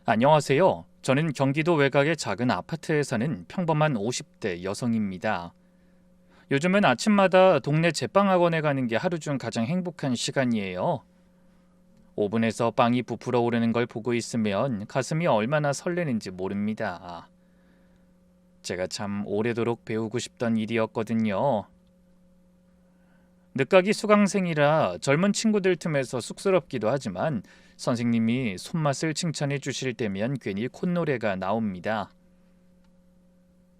안녕하세요. 저는 경기도 외곽의 작은 아파트에 사는 평범한 50대 여성입니다. 요즘은 아침마다 동네 제빵학원에 가는 게 하루 중 가장 행복한 시간이에요. 오븐에서 빵이 부풀어 오르는 걸 보고 있으면 가슴이 얼마나 설레는지 모릅니다. 제가 참 오래도록 배우고 싶던 일이었거든요. 늦가기 수강생이라 젊은 친구들 틈에서 쑥스럽기도 하지만 선생님이 손맛을 칭찬해 주실 때면 괜히 콧노래가 나옵니다.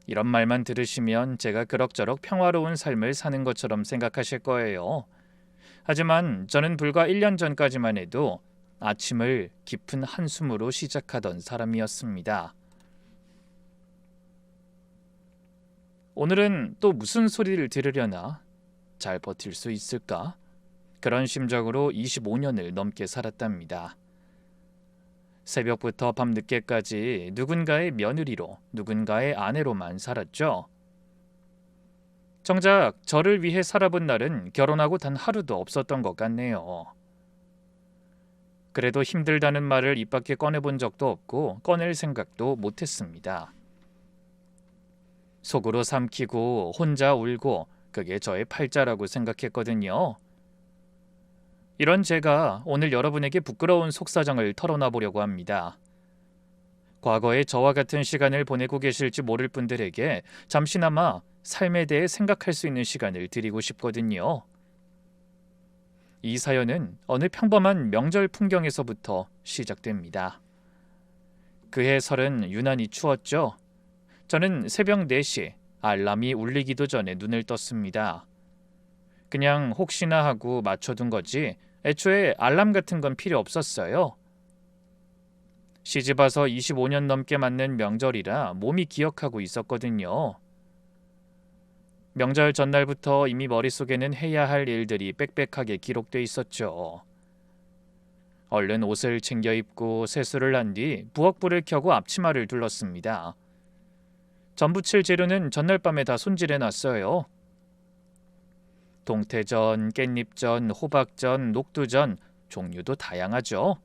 이런 말만 들으시면 제가 그럭저럭 평화로운 삶을 사는 것처럼 생각하실 거예요. 하지만 저는 불과 1년 전까지만 해도 아침을 깊은 한숨으로 시작하던 사람이었습니다. 오늘은 또 무슨 소리를 들으려나? 잘 버틸 수 있을까? 그런 심정으로 25년을 넘게 살았답니다. 새벽부터 밤늦게까지 누군가의 며느리로, 누군가의 아내로만 살았죠. 정작 저를 위해 살아본 날은 결혼하고 단 하루도 없었던 것 같네요. 그래도 힘들다는 말을 입 밖에 꺼내본 적도 없고 꺼낼 생각도 못했습니다. 속으로 삼키고 혼자 울고 그게 저의 팔자라고 생각했거든요. 이런 제가 오늘 여러분에게 부끄러운 속사정을 털어놔 보려고 합니다. 과거에 저와 같은 시간을 보내고 계실지 모를 분들에게 잠시나마 삶에 대해 생각할 수 있는 시간을 드리고 싶거든요. 이 사연은 어느 평범한 명절 풍경에서부터 시작됩니다. 그해 설은 유난히 추웠죠. 저는 새벽 4시 알람이 울리기도 전에 눈을 떴습니다. 그냥 혹시나 하고 맞춰둔 거지 애초에 알람 같은 건 필요 없었어요. 시집와서 25년 넘게 맞는 명절이라 몸이 기억하고 있었거든요. 명절 전날부터 이미 머릿속에는 해야 할 일들이 빽빽하게 기록돼 있었죠. 얼른 옷을 챙겨 입고 세수를 한 뒤 부엌불을 켜고 앞치마를 둘렀습니다. 전 부칠 재료는 전날 밤에 다 손질해 놨어요. 동태전, 깻잎전, 호박전, 녹두전, 종류도 다양하죠.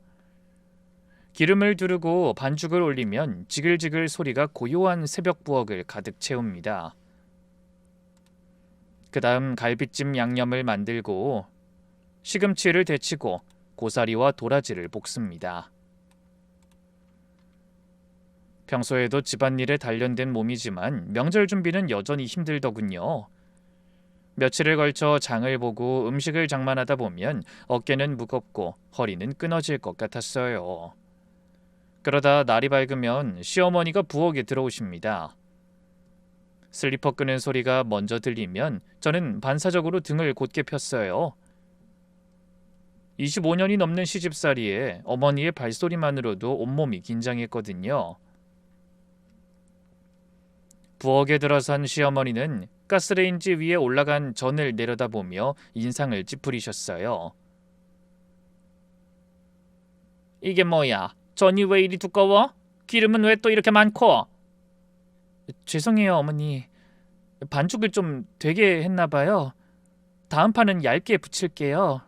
기름을 두르고 반죽을 올리면 지글지글 소리가 고요한 새벽 부엌을 가득 채웁니다. 그 다음 갈비찜 양념을 만들고 시금치를 데치고 고사리와 도라지를 볶습니다. 평소에도 집안일에 단련된 몸이지만 명절 준비는 여전히 힘들더군요. 며칠을 걸쳐 장을 보고 음식을 장만하다 보면 어깨는 무겁고 허리는 끊어질 것 같았어요. 그러다 날이 밝으면 시어머니가 부엌에 들어오십니다. 슬리퍼 끄는 소리가 먼저 들리면 저는 반사적으로 등을 곧게 폈어요. 25년이 넘는 시집살이에 어머니의 발소리만으로도 온몸이 긴장했거든요. 부엌에 들어선 시어머니는 가스레인지 위에 올라간 전을 내려다보며 인상을 찌푸리셨어요. 이게 뭐야? 전이 왜 이리 두꺼워? 기름은 왜 또 이렇게 많고? 죄송해요, 어머니. 반죽을 좀 되게 했나 봐요. 다음 판은 얇게 부칠게요.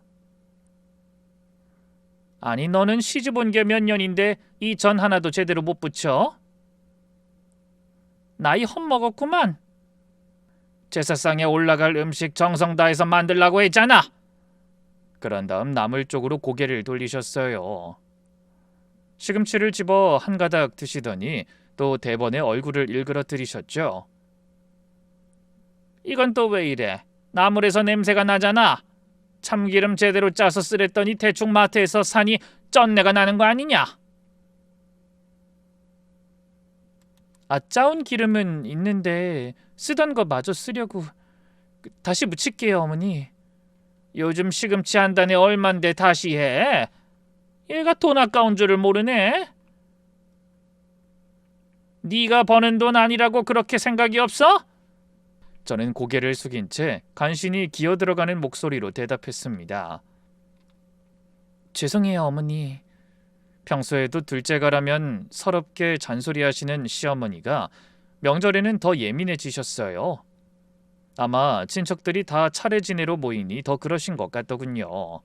아니, 너는 시집 온 게 몇 년인데 이 전 하나도 제대로 못 부쳐? 나이 헛먹었구만. 제사상에 올라갈 음식 정성 다해서 만들라고 했잖아. 그런 다음 나물 쪽으로 고개를 돌리셨어요. 시금치를 집어 한 가닥 드시더니 또 대번에 얼굴을 일그러뜨리셨죠. 이건 또 왜 이래? 나물에서 냄새가 나잖아. 참기름 제대로 짜서 쓰랬더니 대충 마트에서 사니 쩐내가 나는 거 아니냐? 짜온 기름은 있는데 쓰던 거 마저 쓰려고. 다시 묻힐게요, 어머니. 요즘 시금치 한 단에 얼만데 다시 해? 얘가 돈 아까운 줄을 모르네. 네가 버는 돈 아니라고 그렇게 생각이 없어? 저는 고개를 숙인 채 간신히 기어들어가는 목소리로 대답했습니다. 죄송해요, 어머니. 평소에도 둘째가라면 서럽게 잔소리하시는 시어머니가 명절에는 더 예민해지셨어요. 아마 친척들이 다 차례 지내러 모이니 더 그러신 것 같더군요.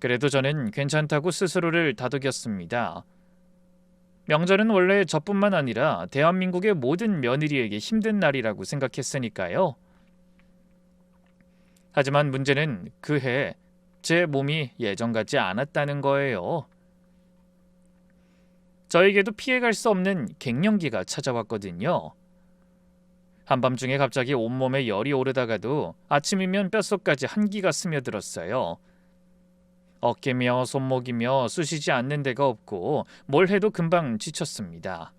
그래도 저는 괜찮다고 스스로를 다독였습니다. 명절은 원래 저뿐만 아니라 대한민국의 모든 며느리에게 힘든 날이라고 생각했으니까요. 하지만 문제는 그해 제 몸이 예전 같지 않았다는 거예요. 저에게도 피해갈 수 없는 갱년기가 찾아왔거든요. 한밤중에 갑자기 온몸에 열이 오르다가도 아침이면 뼛속까지 한기가 스며들었어요. 어깨며 손목이며 쑤시지 않는 데가 없고 뭘 해도 금방 지쳤습니다.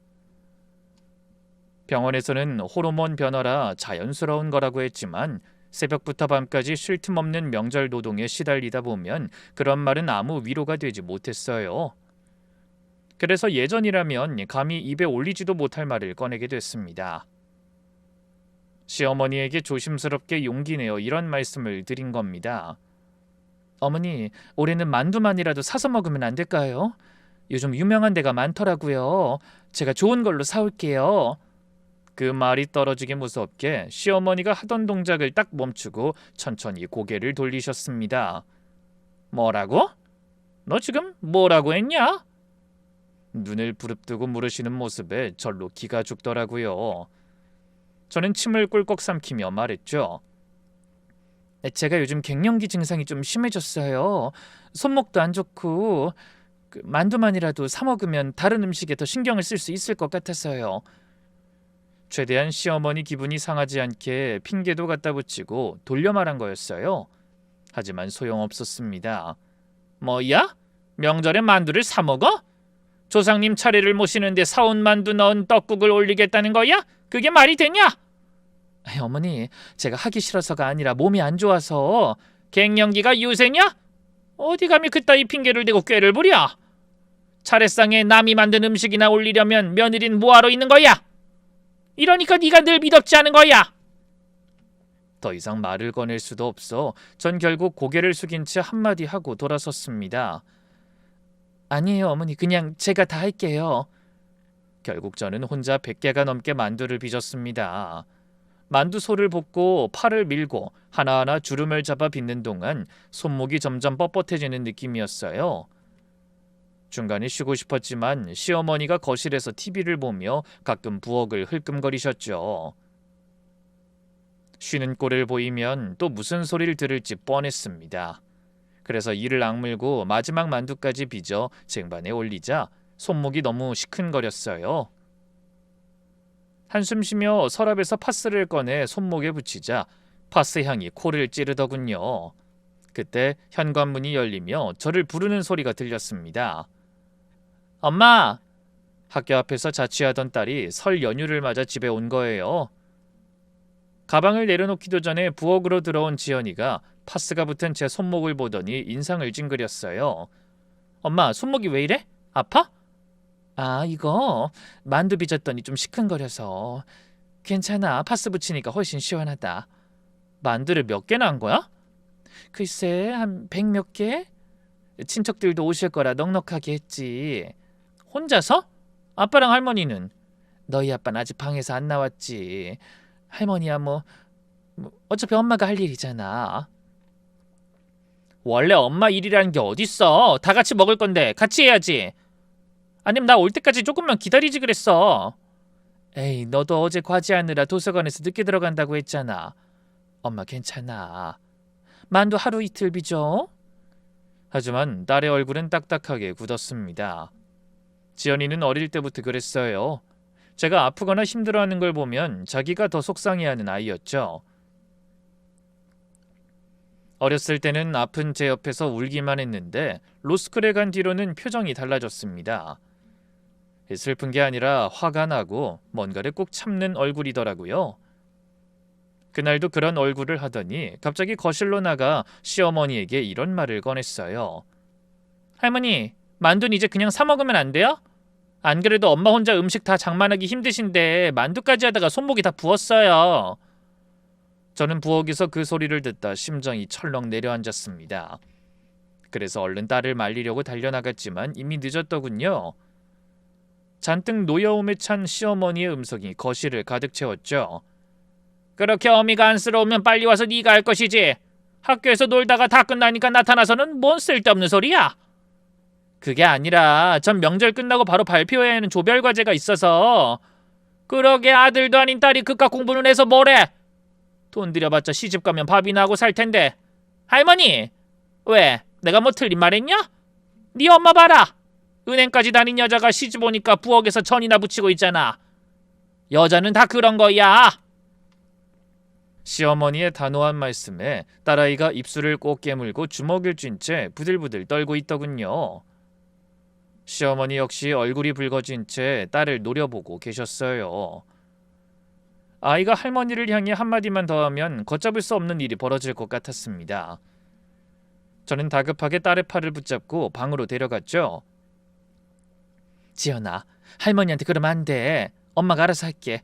병원에서는 호르몬 변화라 자연스러운 거라고 했지만 새벽부터 밤까지 쉴 틈 없는 명절 노동에 시달리다 보면 그런 말은 아무 위로가 되지 못했어요. 그래서 예전이라면 감히 입에 올리지도 못할 말을 꺼내게 됐습니다. 시어머니에게 조심스럽게 용기 내어 이런 말씀을 드린 겁니다. 어머니, 올해는 만두만이라도 사서 먹으면 안 될까요? 요즘 유명한 데가 많더라고요. 제가 좋은 걸로 사올게요. 그 말이 떨어지기 무섭게 시어머니가 하던 동작을 딱 멈추고 천천히 고개를 돌리셨습니다. 뭐라고? 너 지금 뭐라고 했냐? 눈을 부릅뜨고 물으시는 모습에 절로 기가 죽더라고요. 저는 침을 꿀꺽 삼키며 말했죠. 제가 요즘 갱년기 증상이 좀 심해졌어요. 손목도 안 좋고 만두만이라도 사 먹으면 다른 음식에 더 신경을 쓸 수 있을 것 같아서요. 최대한 시어머니 기분이 상하지 않게 핑계도 갖다 붙이고 돌려 말한 거였어요. 하지만 소용없었습니다. 뭐야? 명절에 만두를 사 먹어? 조상님 차례를 모시는데 사온 만두 넣은 떡국을 올리겠다는 거야? 그게 말이 되냐? 어머니, 제가 하기 싫어서가 아니라 몸이 안 좋아서. 갱년기가 유세냐? 어디 감히 그따위 핑계를 대고 꾀를 부려? 차례상에 남이 만든 음식이나 올리려면 며느리는 뭐하러 있는 거야? 이러니까 네가 늘 미덥지 않은 거야. 더 이상 말을 꺼낼 수도 없어 전 결국 고개를 숙인 채 한마디 하고 돌아섰습니다. 아니에요, 어머니. 그냥 제가 다 할게요. 결국 저는 혼자 100개가 넘게 만두를 빚었습니다. 만두소를 볶고 팔을 밀고 하나하나 주름을 잡아 빚는 동안 손목이 점점 뻣뻣해지는 느낌이었어요. 중간에 쉬고 싶었지만 시어머니가 거실에서 TV를 보며 가끔 부엌을 흘끔거리셨죠. 쉬는 꼴을 보이면 또 무슨 소리를 들을지 뻔했습니다. 그래서 이를 악물고 마지막 만두까지 빚어 쟁반에 올리자 손목이 너무 시큰거렸어요. 한숨 쉬며 서랍에서 파스를 꺼내 손목에 붙이자 파스 향이 코를 찌르더군요. 그때 현관문이 열리며 저를 부르는 소리가 들렸습니다. 엄마! 학교 앞에서 자취하던 딸이 설 연휴를 맞아 집에 온 거예요. 가방을 내려놓기도 전에 부엌으로 들어온 지연이가 파스가 붙은 제 손목을 보더니 인상을 찡그렸어요. 엄마, 손목이 왜 이래? 아파? 아, 이거 만두 빚었더니 좀 시큰거려서. 괜찮아, 파스 붙이니까 훨씬 시원하다. 만두를 몇 개나 한 거야? 글쎄, 한 100 몇 개? 친척들도 오실 거라 넉넉하게 했지. 혼자서? 아빠랑 할머니는? 너희 아빠는 아직 방에서 안 나왔지. 할머니야 뭐 어차피 엄마가 할 일이잖아. 원래 엄마 일이라는 게 어딨어. 다 같이 먹을 건데 같이 해야지. 아니면 나 올 때까지 조금만 기다리지 그랬어. 에이, 너도 어제 과제하느라 도서관에서 늦게 들어간다고 했잖아. 엄마 괜찮아. 만두 하루 이틀 빚어. 하지만 딸의 얼굴은 딱딱하게 굳었습니다. 지연이는 어릴 때부터 그랬어요. 제가 아프거나 힘들어하는 걸 보면 자기가 더 속상해하는 아이였죠. 어렸을 때는 아픈 제 옆에서 울기만 했는데 로스쿨에 간 뒤로는 표정이 달라졌습니다. 슬픈 게 아니라 화가 나고 뭔가를 꼭 참는 얼굴이더라고요. 그날도 그런 얼굴을 하더니 갑자기 거실로 나가 시어머니에게 이런 말을 꺼냈어요. 할머니, 만두는 이제 그냥 사 먹으면 안 돼요? 안 그래도 엄마 혼자 음식 다 장만하기 힘드신데 만두까지 하다가 손목이 다 부었어요. 저는 부엌에서 그 소리를 듣다 심장이 철렁 내려앉았습니다. 그래서 얼른 딸을 말리려고 달려나갔지만 이미 늦었더군요. 잔뜩 노여움에 찬 시어머니의 음성이 거실을 가득 채웠죠. 그렇게 어미가 안쓰러우면 빨리 와서 네가 할 것이지. 학교에서 놀다가 다 끝나니까 나타나서는 뭔 쓸데없는 소리야? 그게 아니라 전 명절 끝나고 바로 발표해야 하는 조별 과제가 있어서. 그러게 아들도 아닌 딸이 그깟 공부는 해서 뭐래? 돈 들여봤자 시집 가면 밥이나 하고 살 텐데. 할머니! 왜? 내가 뭐 틀린 말 했냐? 네 엄마 봐라! 은행까지 다닌 여자가 시집 오니까 부엌에서 전이나 부치고 있잖아. 여자는 다 그런 거야. 시어머니의 단호한 말씀에 딸아이가 입술을 꼭 깨물고 주먹을 쥔 채 부들부들 떨고 있더군요. 시어머니 역시 얼굴이 붉어진 채 딸을 노려보고 계셨어요. 아이가 할머니를 향해 한마디만 더 하면 걷잡을 수 없는 일이 벌어질 것 같았습니다. 저는 다급하게 딸의 팔을 붙잡고 방으로 데려갔죠. 지연아, 할머니한테 그러면 안 돼. 엄마가 알아서 할게.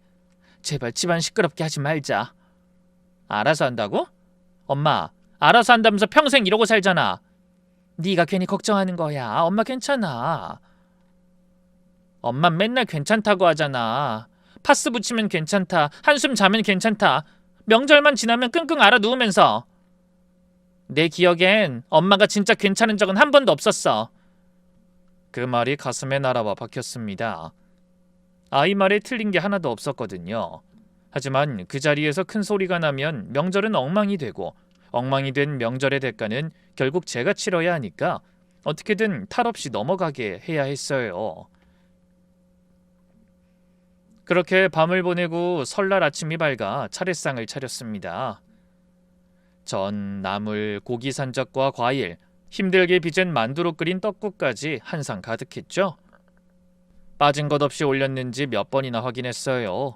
제발 집안 시끄럽게 하지 말자. 알아서 한다고? 엄마, 알아서 한다면서 평생 이러고 살잖아. 네가 괜히 걱정하는 거야. 엄마 괜찮아. 엄마 맨날 괜찮다고 하잖아. 파스 붙이면 괜찮다. 한숨 자면 괜찮다. 명절만 지나면 끙끙 앓아 누우면서. 내 기억엔 엄마가 진짜 괜찮은 적은 한 번도 없었어. 그 말이 가슴에 날아와 박혔습니다. 아이 말에 틀린 게 하나도 없었거든요. 하지만 그 자리에서 큰 소리가 나면 명절은 엉망이 되고, 엉망이 된 명절의 대가는 결국 제가 치러야 하니까 어떻게든 탈 없이 넘어가게 해야 했어요. 그렇게 밤을 보내고 설날 아침이 밝아 차례상을 차렸습니다. 전, 나물, 고기 산적과 과일, 힘들게 빚은 만두로 끓인 떡국까지 한 상 가득했죠. 빠진 것 없이 올렸는지 몇 번이나 확인했어요.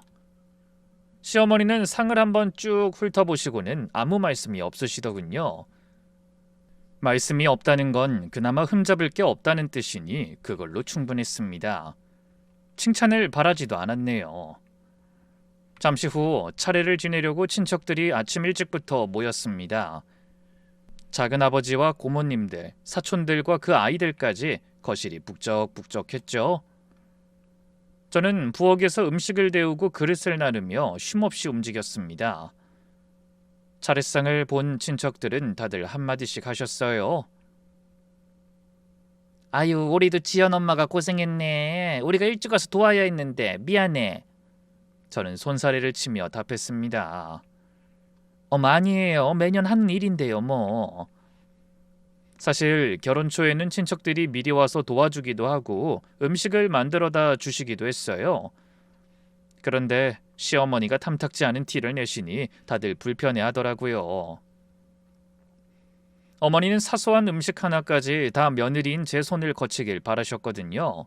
시어머니는 상을 한번 쭉 훑어보시고는 아무 말씀이 없으시더군요. 말씀이 없다는 건 그나마 흠잡을 게 없다는 뜻이니 그걸로 충분했습니다. 칭찬을 바라지도 않았네요. 잠시 후 차례를 지내려고 친척들이 아침 일찍부터 모였습니다. 작은아버지와 고모님들, 사촌들과 그 아이들까지 거실이 북적북적했죠. 저는 부엌에서 음식을 데우고 그릇을 나르며 쉼없이 움직였습니다. 차례상을 본 친척들은 다들 한마디씩 하셨어요. 아유, 우리도 지연 엄마가 고생했네. 우리가 일찍 와서 도와야 했는데 미안해. 저는 손사래를 치며 답했습니다. 아니에요. 매년 하는 일인데요, 뭐. 사실 결혼 초에는 친척들이 미리 와서 도와주기도 하고 음식을 만들어다 주시기도 했어요. 그런데 시어머니가 탐탁지 않은 티를 내시니 다들 불편해하더라고요. 어머니는 사소한 음식 하나까지 다 며느리인 제 손을 거치길 바라셨거든요.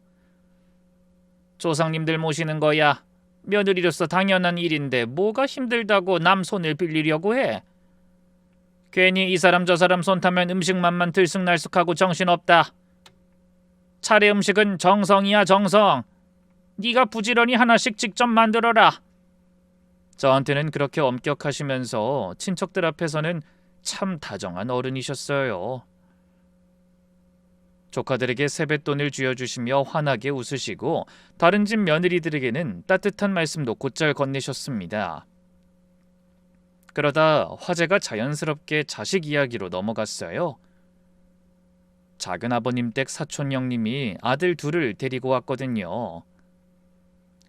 조상님들 모시는 거야. 며느리로서 당연한 일인데 뭐가 힘들다고 남 손을 빌리려고 해? 괜히 이 사람 저 사람 손 타면 음식만만 들쑥날쑥하고 정신없다. 차례 음식은 정성이야, 정성. 네가 부지런히 하나씩 직접 만들어라. 저한테는 그렇게 엄격하시면서 친척들 앞에서는 참 다정한 어른이셨어요. 조카들에게 세뱃돈을 쥐어주시며 환하게 웃으시고 다른 집 며느리들에게는 따뜻한 말씀도 곧잘 건네셨습니다. 그러다 화제가 자연스럽게 자식 이야기로 넘어갔어요. 작은아버님 댁 사촌 형님이 아들 둘을 데리고 왔거든요.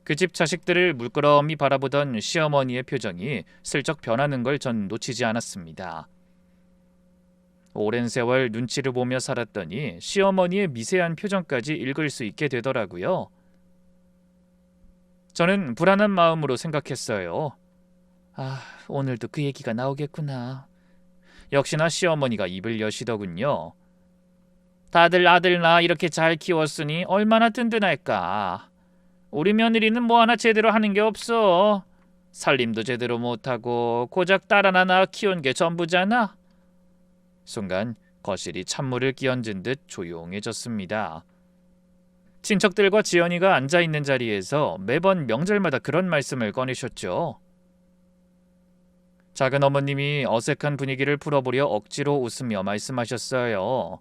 그 집 자식들을 물끄러미 바라보던 시어머니의 표정이 슬쩍 변하는 걸 전 놓치지 않았습니다. 오랜 세월 눈치를 보며 살았더니 시어머니의 미세한 표정까지 읽을 수 있게 되더라고요. 저는 불안한 마음으로 생각했어요. 오늘도 그 얘기가 나오겠구나. 역시나 시어머니가 입을 여시더군요. 다들 아들 낳아 이렇게 잘 키웠으니 얼마나 든든할까. 우리 며느리는 뭐 하나 제대로 하는 게 없어. 살림도 제대로 못하고 고작 딸 하나 낳아 키운 게 전부잖아. 순간 거실이 찬물을 끼얹은 듯 조용해졌습니다. 친척들과 지연이가 앉아있는 자리에서 매번 명절마다 그런 말씀을 꺼내셨죠. 작은 어머님이 어색한 분위기를 풀어보려 억지로 웃으며 말씀하셨어요.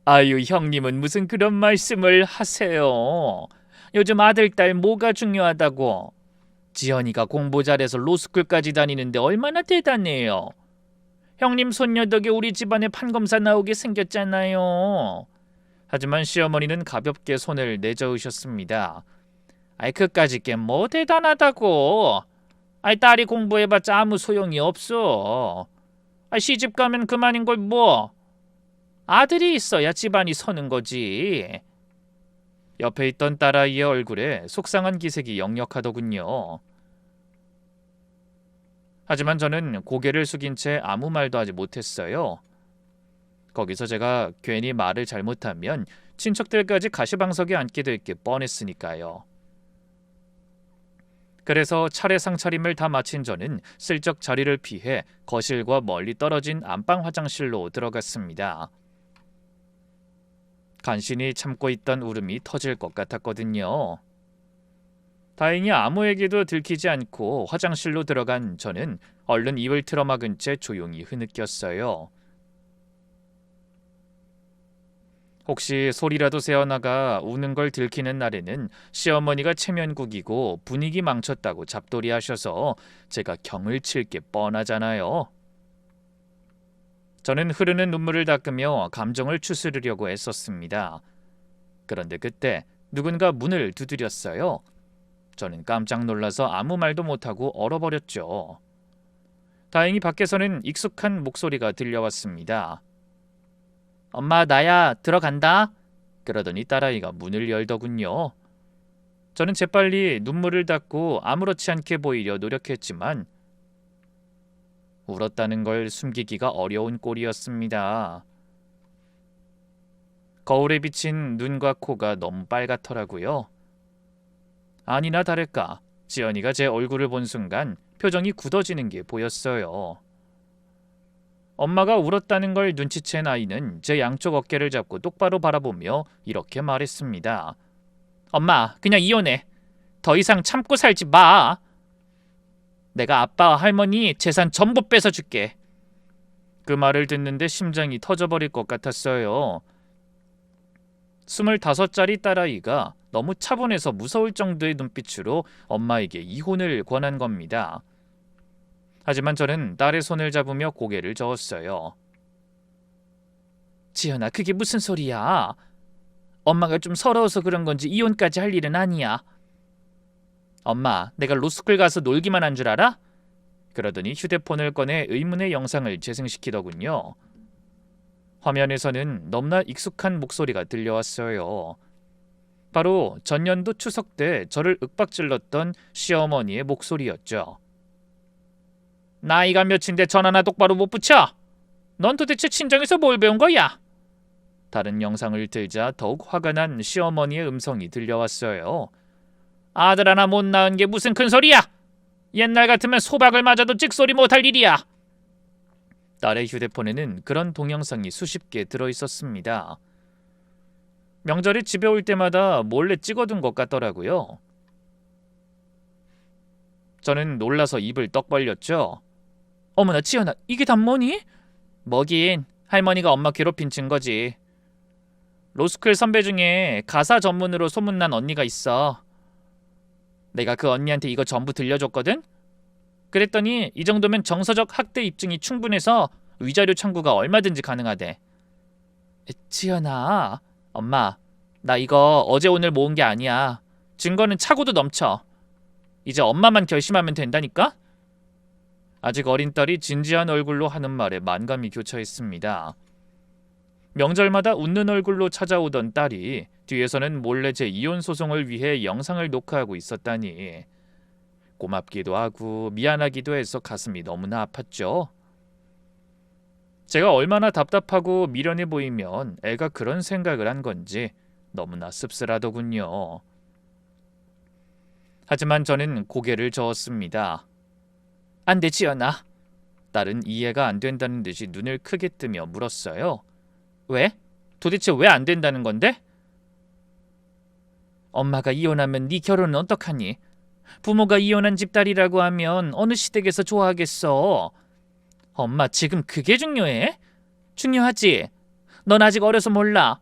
아유, 형님은 무슨 그런 말씀을 하세요. 요즘 아들, 딸 뭐가 중요하다고. 지연이가 공부 잘해서 로스쿨까지 다니는데 얼마나 대단해요. 형님 손녀 덕에 우리 집안에 판검사 나오게 생겼잖아요. 하지만 시어머니는 가볍게 손을 내저으셨습니다. 아이 그까짓 게 뭐 대단하다고. 아이 딸이 공부해봤자 아무 소용이 없어. 아이 시집 가면 그만인 걸 뭐. 아들이 있어야 집안이 서는 거지. 옆에 있던 딸아이의 얼굴에 속상한 기색이 역력하더군요. 하지만 저는 고개를 숙인 채 아무 말도 하지 못했어요. 거기서 제가 괜히 말을 잘못하면 친척들까지 가시방석에 앉게 될 게 뻔했으니까요. 그래서 차례 상차림을 다 마친 저는 슬쩍 자리를 피해 거실과 멀리 떨어진 안방 화장실로 들어갔습니다. 간신히 참고 있던 울음이 터질 것 같았거든요. 다행히 아무에게도 들키지 않고 화장실로 들어간 저는 얼른 입을 틀어막은 채 조용히 흐느꼈어요. 혹시 소리라도 새어나가 우는 걸 들키는 날에는 시어머니가 체면국이고 분위기 망쳤다고 잡돌이하셔서 제가 경을 칠 게 뻔하잖아요. 저는 흐르는 눈물을 닦으며 감정을 추스르려고 애썼습니다. 그런데 그때 누군가 문을 두드렸어요. 저는 깜짝 놀라서 아무 말도 못하고 얼어버렸죠. 다행히 밖에서는 익숙한 목소리가 들려왔습니다. 엄마 나야 들어간다. 그러더니 딸아이가 문을 열더군요. 저는 재빨리 눈물을 닦고 아무렇지 않게 보이려 노력했지만 울었다는 걸 숨기기가 어려운 꼴이었습니다. 거울에 비친 눈과 코가 너무 빨갛더라고요. 아니나 다를까 지연이가 제 얼굴을 본 순간 표정이 굳어지는 게 보였어요. 엄마가 울었다는 걸 눈치챈 아이는 제 양쪽 어깨를 잡고 똑바로 바라보며 이렇게 말했습니다. 엄마, 그냥 이혼해. 더 이상 참고 살지 마. 내가 아빠와 할머니 재산 전부 뺏어줄게. 그 말을 듣는데 심장이 터져버릴 것 같았어요. 25짜리 딸아이가 너무 차분해서 무서울 정도의 눈빛으로 엄마에게 이혼을 권한 겁니다. 하지만 저는 딸의 손을 잡으며 고개를 저었어요. 지연아, 그게 무슨 소리야? 엄마가 좀 서러워서 그런 건지 이혼까지 할 일은 아니야. 엄마, 내가 로스쿨 가서 놀기만 한 줄 알아? 그러더니 휴대폰을 꺼내 의문의 영상을 재생시키더군요. 화면에서는 너무나 익숙한 목소리가 들려왔어요. 바로 전년도 추석 때 저를 윽박질렀던 시어머니의 목소리였죠. 나이가 몇인데 전화나 똑바로 못 붙여? 넌 도대체 친정에서 뭘 배운 거야? 다른 영상을 들자 더욱 화가 난 시어머니의 음성이 들려왔어요. 아들 하나 못 낳은 게 무슨 큰 소리야? 옛날 같으면 소박을 맞아도 찍소리 못할 일이야. 딸의 휴대폰에는 그런 동영상이 수십 개 들어있었습니다. 명절에 집에 올 때마다 몰래 찍어둔 것 같더라고요. 저는 놀라서 입을 떡 벌렸죠. 어머나 지연아, 이게 다 뭐니? 뭐긴 할머니가 엄마 괴롭힌 증거지. 로스쿨 선배 중에 가사 전문으로 소문난 언니가 있어. 내가 그 언니한테 이거 전부 들려줬거든? 그랬더니 이 정도면 정서적 학대 입증이 충분해서 위자료 청구가 얼마든지 가능하대. 지연아, 엄마, 나 이거 어제 오늘 모은 게 아니야. 증거는 차고도 넘쳐. 이제 엄마만 결심하면 된다니까? 아직 어린 딸이 진지한 얼굴로 하는 말에 만감이 교차 있습니다. 명절마다 웃는 얼굴로 찾아오던 딸이 뒤에서는 몰래 제 이혼 소송을 위해 영상을 녹화하고 있었다니. 고맙기도 하고 미안하기도 해서 가슴이 너무나 아팠죠. 제가 얼마나 답답하고 미련해 보이면 애가 그런 생각을 한 건지 너무나 씁쓸하더군요. 하지만 저는 고개를 저었습니다. 안 돼, 지연아. 딸은 이해가 안 된다는 듯이 눈을 크게 뜨며 물었어요. 왜? 도대체 왜 안 된다는 건데? 엄마가 이혼하면 네 결혼은 어떡하니? 부모가 이혼한 집딸이라고 하면 어느 시댁에서 좋아하겠어? 엄마, 지금 그게 중요해? 중요하지? 넌 아직 어려서 몰라.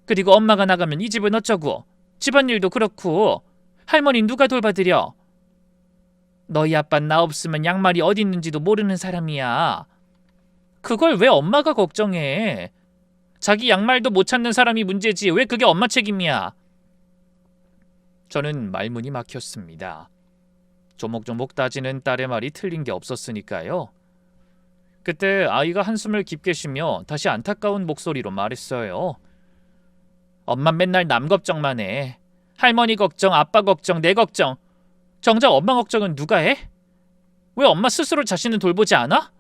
그리고 엄마가 나가면 이 집은 어쩌고? 집안일도 그렇고 할머니 누가 돌봐드려? 너희 아빠는 나 없으면 양말이 어디 있는지도 모르는 사람이야. 그걸 왜 엄마가 걱정해? 자기 양말도 못 찾는 사람이 문제지 왜 그게 엄마 책임이야? 저는 말문이 막혔습니다. 조목조목 따지는 딸의 말이 틀린 게 없었으니까요. 그때 아이가 한숨을 깊게 쉬며 다시 안타까운 목소리로 말했어요. 엄마 맨날 남 걱정만 해. 할머니 걱정, 아빠 걱정, 내 걱정. 정작 엄마 걱정은 누가 해? 왜 엄마 스스로 자신을 돌보지 않아?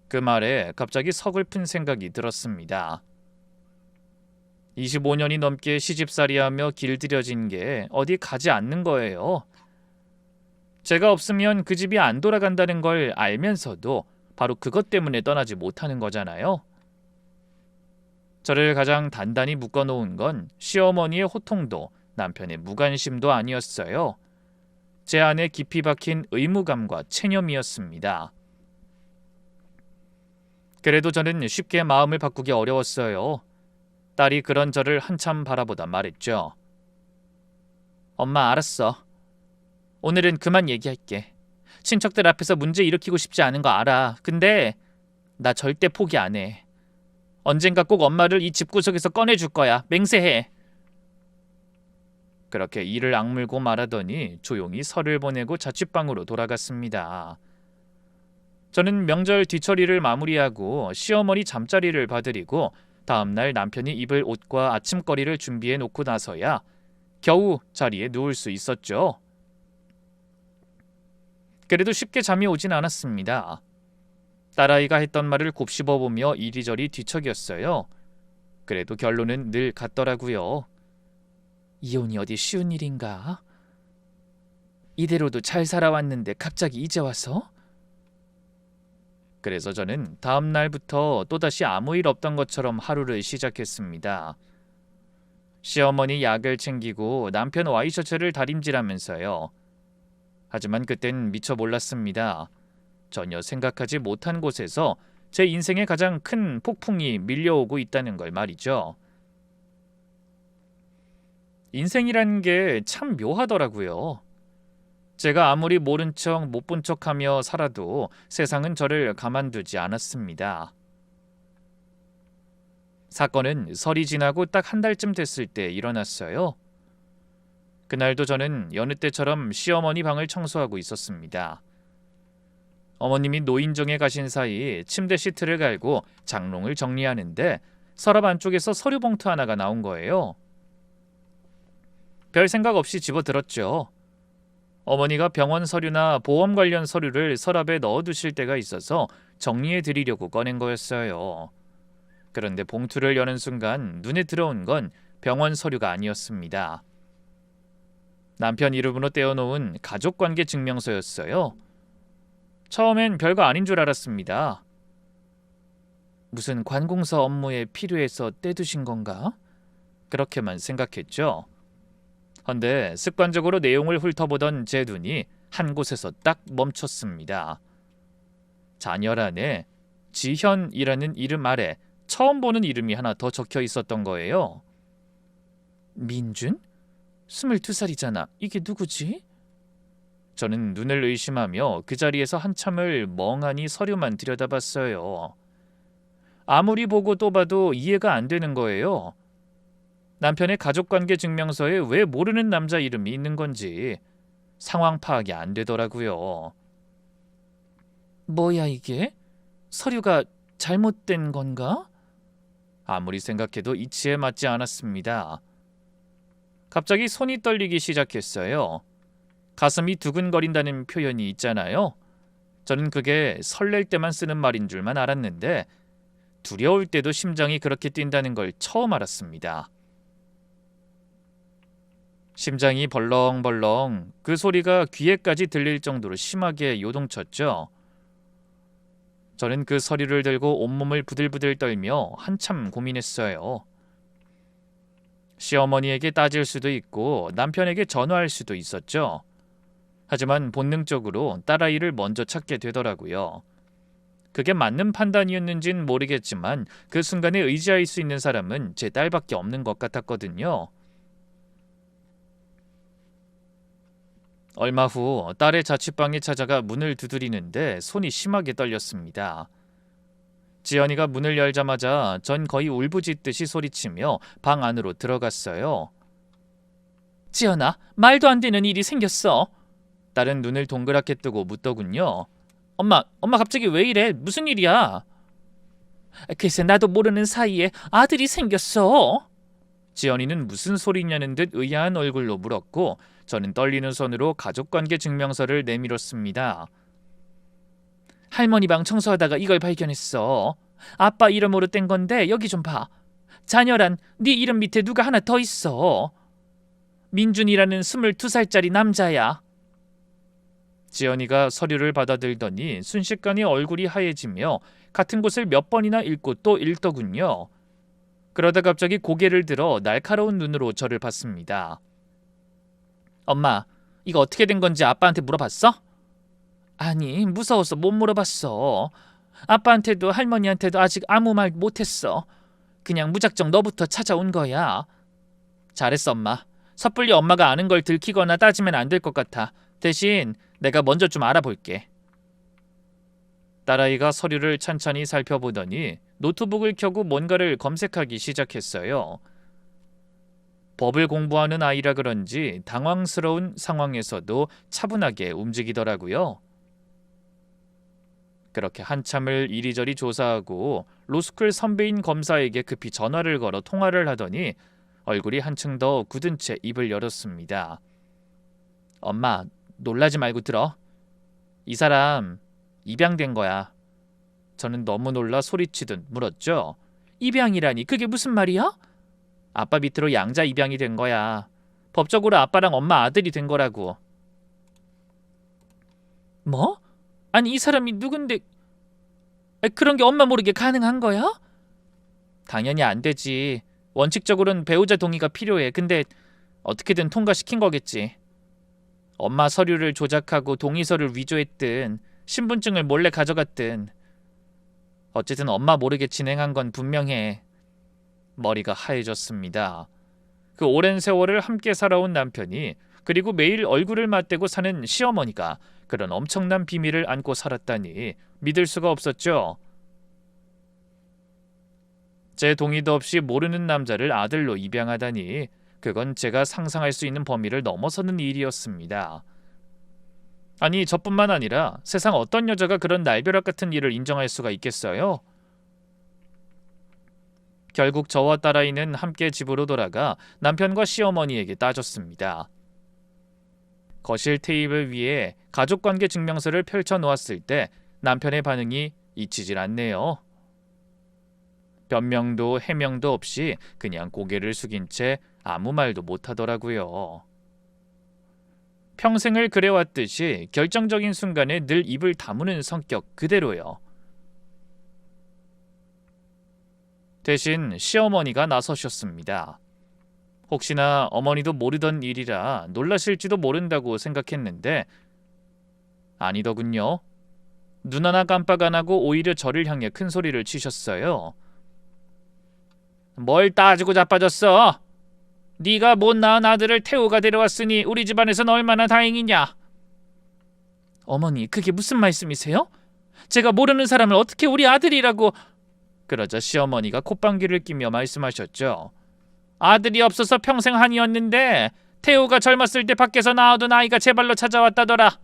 그 말에 갑자기 서글픈 생각이 들었습니다. 25년이 넘게 시집살이하며 길들여진 게 어디 가지 않는 거예요. 제가 없으면 그 집이 안 돌아간다는 걸 알면서도 바로 그것 때문에 떠나지 못하는 거잖아요. 저를 가장 단단히 묶어놓은 건 시어머니의 호통도 남편의 무관심도 아니었어요. 제 안에 깊이 박힌 의무감과 체념이었습니다. 그래도 저는 쉽게 마음을 바꾸기 어려웠어요. 딸이 그런 저를 한참 바라보다 말했죠. 엄마 알았어. 오늘은 그만 얘기할게. 친척들 앞에서 문제 일으키고 싶지 않은 거 알아. 근데 나 절대 포기 안 해. 언젠가 꼭 엄마를 이 집구석에서 꺼내줄 거야. 맹세해. 그렇게 이를 악물고 말하더니 조용히 설을 보내고 자취방으로 돌아갔습니다. 저는 명절 뒤처리를 마무리하고 시어머니 잠자리를 봐드리고 다음날 남편이 입을 옷과 아침거리를 준비해 놓고 나서야 겨우 자리에 누울 수 있었죠. 그래도 쉽게 잠이 오진 않았습니다. 딸아이가 했던 말을 곱씹어보며 이리저리 뒤척였어요. 그래도 결론은 늘 같더라고요. 이혼이 어디 쉬운 일인가? 이대로도 잘 살아왔는데 갑자기 이제 와서? 그래서 저는 다음 날부터 또다시 아무 일 없던 것처럼 하루를 시작했습니다. 시어머니 약을 챙기고 남편 와이셔츠를 다림질하면서요. 하지만 그땐 미처 몰랐습니다. 전혀 생각하지 못한 곳에서 제 인생의 가장 큰 폭풍이 밀려오고 있다는 걸 말이죠. 인생이라는 게 참 묘하더라고요. 제가 아무리 모른 척 못 본 척하며 살아도 세상은 저를 가만두지 않았습니다. 사건은 설이 지나고 딱 한 달쯤 됐을 때 일어났어요. 그날도 저는 여느 때처럼 시어머니 방을 청소하고 있었습니다. 어머님이 노인정에 가신 사이 침대 시트를 갈고 장롱을 정리하는데 서랍 안쪽에서 서류 봉투 하나가 나온 거예요. 별 생각 없이 집어들었죠. 어머니가 병원 서류나 보험 관련 서류를 서랍에 넣어두실 때가 있어서 정리해 드리려고 꺼낸 거였어요. 그런데 봉투를 여는 순간 눈에 들어온 건 병원 서류가 아니었습니다. 남편 이름으로 떼어놓은 가족관계 증명서였어요. 처음엔 별거 아닌 줄 알았습니다. 무슨 관공서 업무에 필요해서 떼두신 건가? 그렇게만 생각했죠. 헌데 습관적으로 내용을 훑어보던 제 눈이 한 곳에서 딱 멈췄습니다. 잔열안에 지현이라는 이름 아래 처음 보는 이름이 하나 더 적혀 있었던 거예요. 민준? 22살이잖아. 이게 누구지? 저는 눈을 의심하며 그 자리에서 한참을 멍하니 서류만 들여다봤어요. 아무리 보고 또 봐도 이해가 안 되는 거예요. 남편의 가족관계 증명서에 왜 모르는 남자 이름이 있는 건지 상황 파악이 안 되더라고요. 뭐야 이게? 서류가 잘못된 건가? 아무리 생각해도 이치에 맞지 않았습니다. 갑자기 손이 떨리기 시작했어요. 가슴이 두근거린다는 표현이 있잖아요. 저는 그게 설렐 때만 쓰는 말인 줄만 알았는데 두려울 때도 심장이 그렇게 뛴다는 걸 처음 알았습니다. 심장이 벌렁벌렁 그 소리가 귀에까지 들릴 정도로 심하게 요동쳤죠. 저는 그 서류를 들고 온몸을 부들부들 떨며 한참 고민했어요. 시어머니에게 따질 수도 있고 남편에게 전화할 수도 있었죠. 하지만 본능적으로 딸아이를 먼저 찾게 되더라고요. 그게 맞는 판단이었는진 모르겠지만 그 순간에 의지할 수 있는 사람은 제 딸밖에 없는 것 같았거든요. 얼마 후 딸의 자취방에 찾아가 문을 두드리는데 손이 심하게 떨렸습니다. 지연이가 문을 열자마자 전 거의 울부짖듯이 소리치며 방 안으로 들어갔어요. 지연아, 말도 안 되는 일이 생겼어. 딸은 눈을 동그랗게 뜨고 묻더군요. 엄마 갑자기 왜 이래? 무슨 일이야? 글쎄 나도 모르는 사이에 아들이 생겼어. 지연이는 무슨 소리냐는 듯 의아한 얼굴로 물었고 저는 떨리는 손으로 가족관계 증명서를 내밀었습니다. 할머니 방 청소하다가 이걸 발견했어. 아빠 이름으로 뗀 건데 여기 좀 봐. 자녀란 네 이름 밑에 누가 하나 더 있어. 민준이라는 22살짜리 남자야. 지연이가 서류를 받아들더니 순식간에 얼굴이 하얘지며 같은 곳을 몇 번이나 읽고 또 읽더군요. 그러다 갑자기 고개를 들어 날카로운 눈으로 저를 봤습니다. 엄마, 이거 어떻게 된 건지 아빠한테 물어봤어? 아니, 무서워서 못 물어봤어. 아빠한테도 할머니한테도 아직 아무 말 못했어. 그냥 무작정 너부터 찾아온 거야. 잘했어, 엄마. 섣불리 엄마가 아는 걸 들키거나 따지면 안 될 것 같아. 대신 내가 먼저 좀 알아볼게. 딸아이가 서류를 찬찬히 살펴보더니 노트북을 켜고 뭔가를 검색하기 시작했어요. 법을 공부하는 아이라 그런지 당황스러운 상황에서도 차분하게 움직이더라고요. 그렇게 한참을 이리저리 조사하고 로스쿨 선배인 검사에게 급히 전화를 걸어 통화를 하더니 얼굴이 한층 더 굳은 채 입을 열었습니다. 엄마, 놀라지 말고 들어. 이 사람 입양된 거야. 저는 너무 놀라 소리치듯 물었죠. 입양이라니 그게 무슨 말이야? 아빠 밑으로 양자 입양이 된 거야. 법적으로 아빠랑 엄마 아들이 된 거라고. 뭐? 아니 이 사람이 누군데 그런 게 엄마 모르게 가능한 거야? 당연히 안 되지. 원칙적으로는 배우자 동의가 필요해. 근데 어떻게든 통과시킨 거겠지. 엄마 서류를 조작하고 동의서를 위조했든 신분증을 몰래 가져갔든 어쨌든 엄마 모르게 진행한 건 분명해. 머리가 하얘졌습니다. 그 오랜 세월을 함께 살아온 남편이 그리고 매일 얼굴을 맞대고 사는 시어머니가 그런 엄청난 비밀을 안고 살았다니 믿을 수가 없었죠. 제 동의도 없이 모르는 남자를 아들로 입양하다니 그건 제가 상상할 수 있는 범위를 넘어서는 일이었습니다. 아니 저뿐만 아니라 세상 어떤 여자가 그런 날벼락 같은 일을 인정할 수가 있겠어요? 결국 저와 딸아이는 함께 집으로 돌아가 남편과 시어머니에게 따졌습니다. 거실 테이블 위에 가족관계 증명서를 펼쳐놓았을 때 남편의 반응이 잊히질 않네요. 변명도 해명도 없이 그냥 고개를 숙인 채 아무 말도 못하더라고요. 평생을 그래왔듯이 결정적인 순간에 늘 입을 다무는 성격 그대로요. 대신 시어머니가 나서셨습니다. 혹시나 어머니도 모르던 일이라 놀라실지도 모른다고 생각했는데 아니더군요. 눈 하나 깜빡 안 하고 오히려 저를 향해 큰 소리를 치셨어요. 뭘 따지고 자빠졌어? 네가 못 낳은 아들을 태우가 데려왔으니 우리 집안에선 얼마나 다행이냐? 어머니, 그게 무슨 말씀이세요? 제가 모르는 사람을 어떻게 우리 아들이라고... 그러자 시어머니가 콧방귀를 끼며 말씀하셨죠. 아들이 없어서 평생 한이었는데 태우가 젊었을 때 밖에서 낳아둔 아이가 제 발로 찾아왔다더라.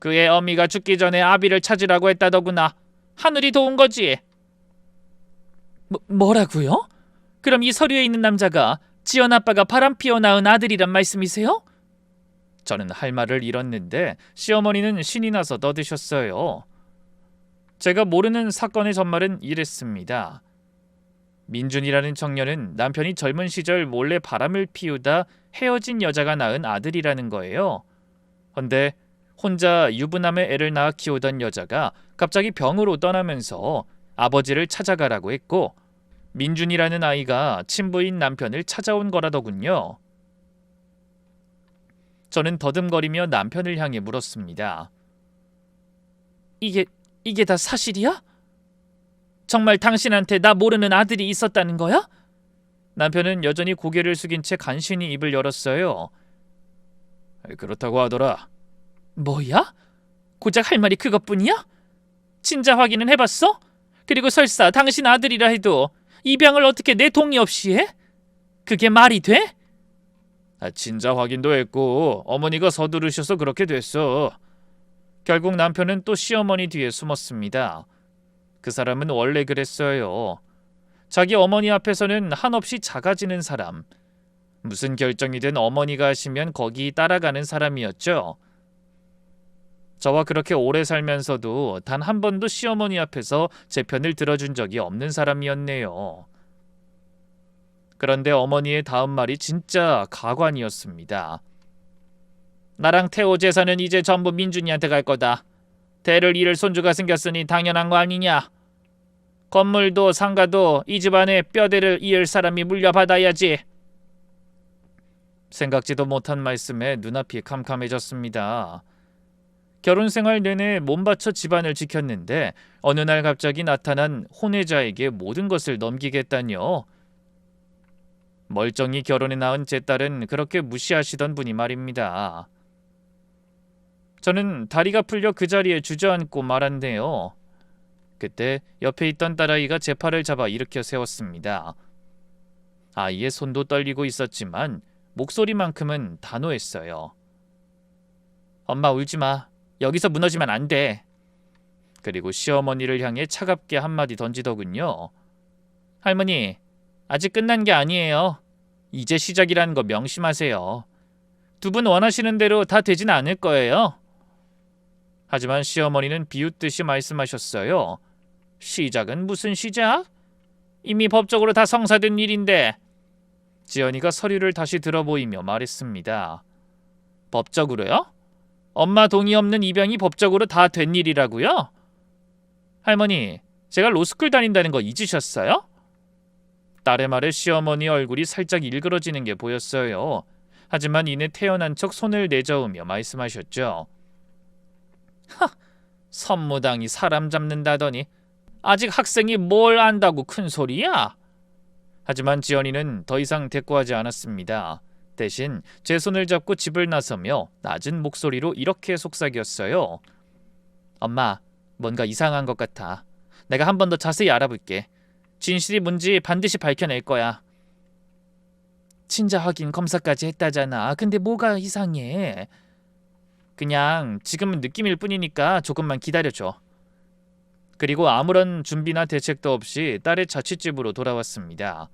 그의 어미가 죽기 전에 아비를 찾으라고 했다더구나. 하늘이 도운 거지. 뭐라고요? 그럼 이 서류에 있는 남자가 지연 아빠가 바람 피워 낳은 아들이란 말씀이세요? 저는 할 말을 잃었는데 시어머니는 신이 나서 떠드셨어요. 제가 모르는 사건의 전말은 이랬습니다. 민준이라는 청년은 남편이 젊은 시절 몰래 바람을 피우다 헤어진 여자가 낳은 아들이라는 거예요. 헌데 혼자 유부남의 애를 낳아 키우던 여자가 갑자기 병으로 떠나면서 아버지를 찾아가라고 했고 민준이라는 아이가 친부인 남편을 찾아온 거라더군요. 저는 더듬거리며 남편을 향해 물었습니다. 이게 다 사실이야? 정말 당신한테 나 모르는 아들이 있었다는 거야? 남편은 여전히 고개를 숙인 채 간신히 입을 열었어요. 그렇다고 하더라. 뭐야? 고작 할 말이 그것뿐이야? 친자 확인은 해봤어? 그리고 설사 당신 아들이라 해도 입양을 어떻게 내 동의 없이 해? 그게 말이 돼? 친자 확인도 했고 어머니가 서두르셔서 그렇게 됐어. 결국 남편은 또 시어머니 뒤에 숨었습니다. 그 사람은 원래 그랬어요. 자기 어머니 앞에서는 한없이 작아지는 사람. 무슨 결정이든 어머니가 하시면 거기 따라가는 사람이었죠. 저와 그렇게 오래 살면서도 단 한 번도 시어머니 앞에서 제 편을 들어준 적이 없는 사람이었네요. 그런데 어머니의 다음 말이 진짜 가관이었습니다. 나랑 태호 재산은 이제 전부 민준이한테 갈 거다. 대를 이을 손주가 생겼으니 당연한 거 아니냐. 건물도 상가도 이 집안의 뼈대를 이을 사람이 물려받아야지. 생각지도 못한 말씀에 눈앞이 캄캄해졌습니다. 결혼 생활 내내 몸바쳐 집안을 지켰는데 어느 날 갑자기 나타난 혼외자에게 모든 것을 넘기겠다뇨. 멀쩡히 결혼해 낳은 제 딸은 그렇게 무시하시던 분이 말입니다. 저는 다리가 풀려 그 자리에 주저앉고 말았네요. 그때 옆에 있던 딸아이가 제 팔을 잡아 일으켜 세웠습니다. 아이의 손도 떨리고 있었지만 목소리만큼은 단호했어요. 엄마 울지 마. 여기서 무너지면 안 돼. 그리고 시어머니를 향해 차갑게 한마디 던지더군요. 할머니, 아직 끝난 게 아니에요. 이제 시작이라는 거 명심하세요. 두 분 원하시는 대로 다 되진 않을 거예요. 하지만 시어머니는 비웃듯이 말씀하셨어요. 시작은 무슨 시작? 이미 법적으로 다 성사된 일인데. 지연이가 서류를 다시 들어보이며 말했습니다. 법적으로요? 엄마 동의 없는 입양이 법적으로 다 된 일이라고요? 할머니, 제가 로스쿨 다닌다는 거 잊으셨어요? 딸의 말에 시어머니 얼굴이 살짝 일그러지는 게 보였어요. 하지만 이내 태연한 척 손을 내저으며 말씀하셨죠. 하, 선무당이 사람 잡는다더니 아직 학생이 뭘 안다고 큰 소리야? 하지만 지연이는 더 이상 대꾸하지 않았습니다. 대신 제 손을 잡고 집을 나서며 낮은 목소리로 이렇게 속삭였어요. 엄마, 뭔가 이상한 것 같아. 내가 한 번 더 자세히 알아볼게. 진실이 뭔지 반드시 밝혀낼 거야. 친자 확인 검사까지 했다잖아. 근데 뭐가 이상해? 그냥 지금은 느낌일 뿐이니까 조금만 기다려줘. 그리고 아무런 준비나 대책도 없이 딸의 자취집으로 돌아왔습니다.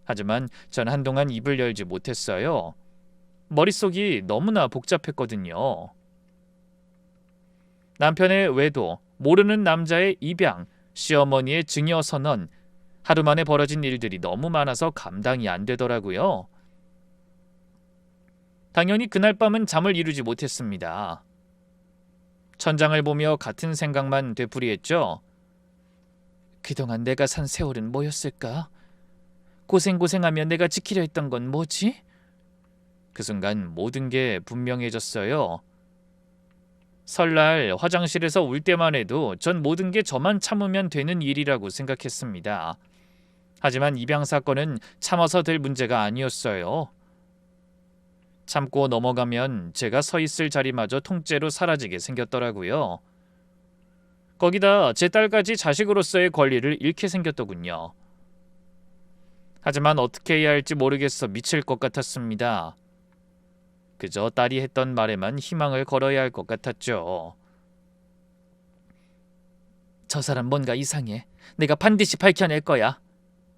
하지만 전 한동안 입을 열지 못했어요. 머릿속이 너무나 복잡했거든요. 남편의 외도, 모르는 남자의 입양, 시어머니의 증여 선언, 하루 만에 벌어진 일들이 너무 많아서 감당이 안 되더라고요. 당연히 그날 밤은 잠을 이루지 못했습니다. 천장을 보며 같은 생각만 되풀이했죠. 그동안 내가 산 세월은 뭐였을까? 고생하며 내가 지키려 했던 건 뭐지? 그 순간 모든 게 분명해졌어요. 설날 화장실에서 울 때만 해도 전 모든 게 저만 참으면 되는 일이라고 생각했습니다. 하지만 입양 사건은 참아서 될 문제가 아니었어요. 참고 넘어가면 제가 서 있을 자리마저 통째로 사라지게 생겼더라고요. 거기다 제 딸까지 자식으로서의 권리를 잃게 생겼더군요. 하지만 어떻게 해야 할지 모르겠어 미칠 것 같았습니다. 그저 딸이 했던 말에만 희망을 걸어야 할 것 같았죠. 저 사람 뭔가 이상해. 내가 반드시 밝혀낼 거야.